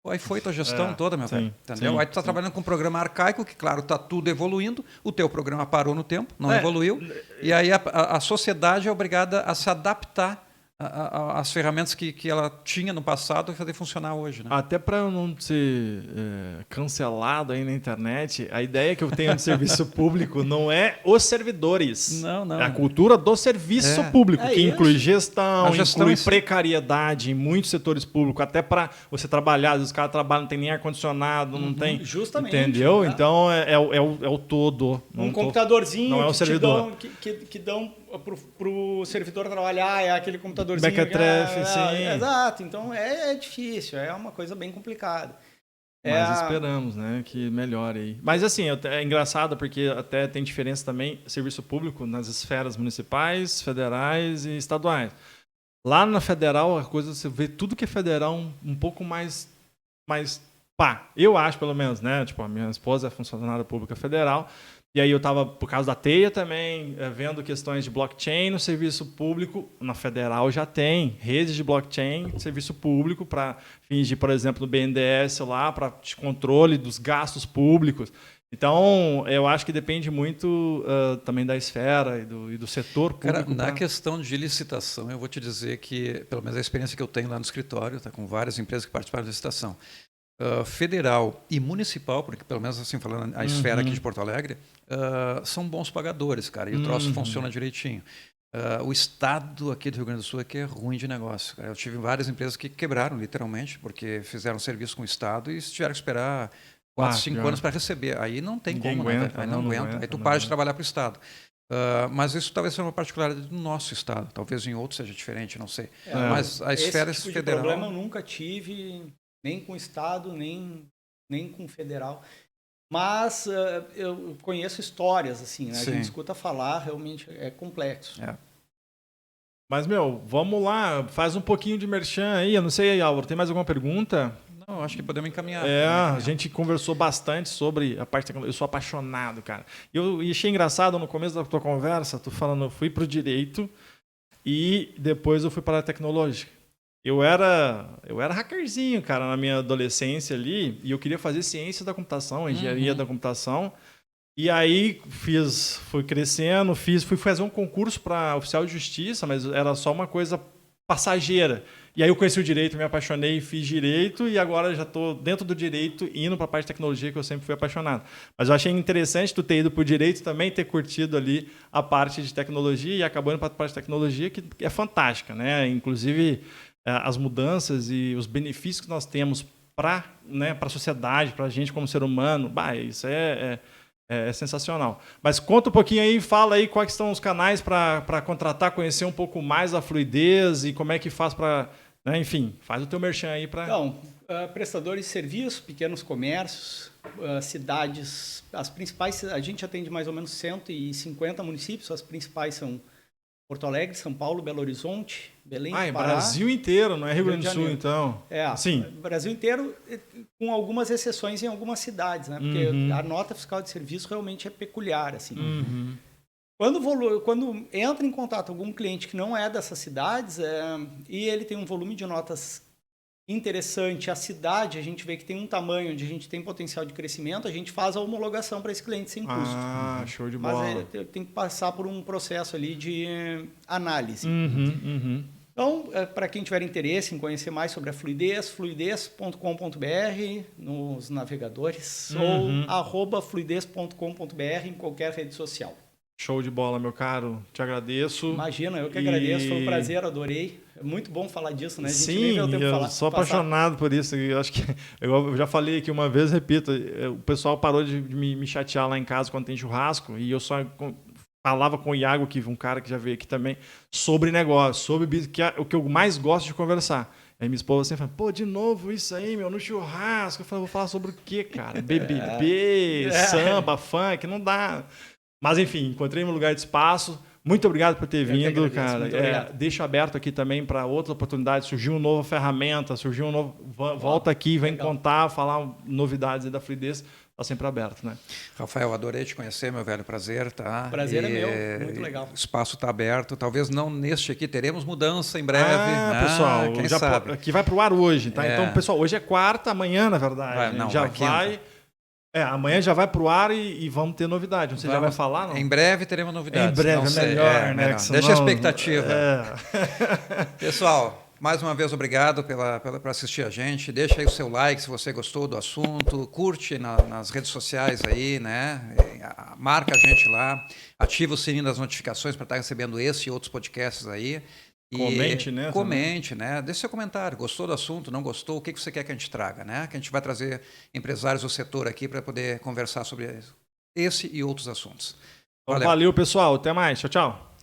Pô, aí foi tua gestão toda, meu velho. Entendeu? Sim, aí tu está trabalhando com um programa arcaico, que, claro, está tudo evoluindo, o teu programa parou no tempo, não evoluiu, e aí a sociedade é obrigada a se adaptar as ferramentas que ela tinha no passado e fazer funcionar hoje. Né? Até para eu não ser cancelado aí na internet, a ideia que eu tenho de serviço público não é os servidores. Não. É a cultura do serviço público, que inclui gestão, inclui precariedade em muitos setores públicos, até para você trabalhar, às vezes os caras trabalham, não tem nem ar-condicionado, não tem... Justamente. Entendeu? Né? Então é o todo. Computadorzinho não é o servidor. Que dão para o servidor trabalhar, é aquele computadorzinho. Mequetrefe, sim. Exato, então é difícil, é uma coisa bem complicada. Mas esperamos, né, que melhore aí. Mas assim, é engraçado porque até tem diferença também serviço público nas esferas municipais, federais e estaduais. Lá na federal, a coisa você vê tudo que é federal um pouco mais pá. Eu acho, pelo menos, né? Tipo, a minha esposa é funcionária pública federal. E aí eu estava, por causa da TEIA também, vendo questões de blockchain no serviço público. Na federal já tem redes de blockchain, serviço público, para fins de, por exemplo, no BNDES lá, para controle dos gastos públicos. Então, eu acho que depende muito também da esfera e do setor público. Cara, na questão de licitação, eu vou te dizer que, pelo menos a experiência que eu tenho lá no escritório, tá, com várias empresas que participaram da licitação, federal e municipal, porque pelo menos assim falando a esfera aqui de Porto Alegre, são bons pagadores, cara, e o troço funciona direitinho. O estado aqui do Rio Grande do Sul é que é ruim de negócio. Cara. Eu tive várias empresas que quebraram, literalmente, porque fizeram serviço com o estado e tiveram que esperar 4, 5 anos para receber. Aí não tem como, né? Aí não aguenta. Aí tu para de trabalhar para o estado. Mas isso talvez seja uma particularidade do nosso estado. Talvez em outro seja diferente, não sei. Mas a esfera esse tipo federal... de problema eu nunca tive... nem com o Estado, nem com o Federal. Mas eu conheço histórias, assim, né? A gente escuta falar, realmente é complexo. Mas, vamos lá, faz um pouquinho de merchan aí. Eu não sei, Álvaro, tem mais alguma pergunta? Não, acho que podemos encaminhar. A gente conversou bastante sobre a parte tecnológica. Eu sou apaixonado, cara. Eu achei engraçado no começo da tua conversa, tu falando, eu fui para o direito e depois eu fui para a tecnológica. Eu era hackerzinho, cara, na minha adolescência ali, e eu queria fazer ciência da computação, engenharia da computação. E aí fui crescendo, fui fazer um concurso para oficial de justiça, mas era só uma coisa passageira. E aí eu conheci o direito, me apaixonei, fiz direito, e agora já estou dentro do direito, indo para a parte de tecnologia, que eu sempre fui apaixonado. Mas eu achei interessante tu ter ido para o direito também, ter curtido ali a parte de tecnologia, e acabou indo para a parte de tecnologia, que é fantástica, né? Inclusive... as mudanças e os benefícios que nós temos para a sociedade, para a gente como ser humano, isso é sensacional. Mas conta um pouquinho aí, fala aí quais são os canais para contratar, conhecer um pouco mais a Fluidez e como é que faz para... enfim, faz o teu merchan aí para... Então, prestadores de serviço, pequenos comércios, cidades, as principais, a gente atende mais ou menos 150 municípios, as principais são Porto Alegre, São Paulo, Belo Horizonte, Belém, Pará. Brasil inteiro, não é Rio Grande do Sul, então. Sim. Brasil inteiro, com algumas exceções em algumas cidades, né? Porque a nota fiscal de serviço realmente é peculiar, assim. Quando entra em contato algum cliente que não é dessas cidades e ele tem um volume de notas interessante, a cidade, a gente vê que tem um tamanho onde a gente tem potencial de crescimento, a gente faz a homologação para esse cliente sem custo. Show de bola. Mas tem que passar por um processo ali de análise. Então, para quem tiver interesse em conhecer mais sobre a Fluidez, fluidez.com.br nos navegadores ou @fluidez.com.br em qualquer rede social. Show de bola, meu caro. Te agradeço. Imagina, eu que agradeço. Foi um prazer, adorei. É muito bom falar disso, né? A gente Sim, nem deu tempo de falar, sou apaixonado por isso. Eu acho que eu já falei aqui uma vez, repito, o pessoal parou de me chatear lá em casa quando tem churrasco e eu só falava com o Iago, um cara que já veio aqui também, sobre negócio, sobre business, que é o que eu mais gosto de conversar. Aí minha esposa sempre fala, de novo isso aí, no churrasco. Eu falei, vou falar sobre o quê, cara? BBB, samba, funk, não dá. Mas, enfim, encontrei meu lugar de espaço. Muito obrigado por ter vindo, cara. Deixo aberto aqui também para outras oportunidades. Surgiu uma nova ferramenta, surgiu um novo... Volta aqui, vem contar, falar novidades aí da Fluidez. tá sempre aberto, né? Rafael, adorei te conhecer, meu velho, prazer, tá? Prazer é meu, muito legal. O espaço está aberto, talvez não neste aqui, teremos mudança em breve. Pessoal, quem já sabe? aqui vai pro ar hoje, tá? Então, pessoal, hoje é quarta, amanhã, na verdade, amanhã já vai pro ar e vamos ter novidade. Você já vai falar, não? Em breve teremos novidades. Em breve, não sei, melhor, né? melhor. Senão, deixa a expectativa. Pessoal, mais uma vez, obrigado por assistir a gente. Deixa aí o seu like se você gostou do assunto. Curte nas redes sociais aí, né? Marca a gente lá. Ativa o sininho das notificações para estar recebendo esse e outros podcasts aí. E comente, né? Comente, né? Deixe seu comentário. Gostou do assunto? Não gostou? O que você quer que a gente traga, né? Que a gente vai trazer empresários do setor aqui para poder conversar sobre esse e outros assuntos. Valeu, pessoal. Até mais. Tchau, tchau.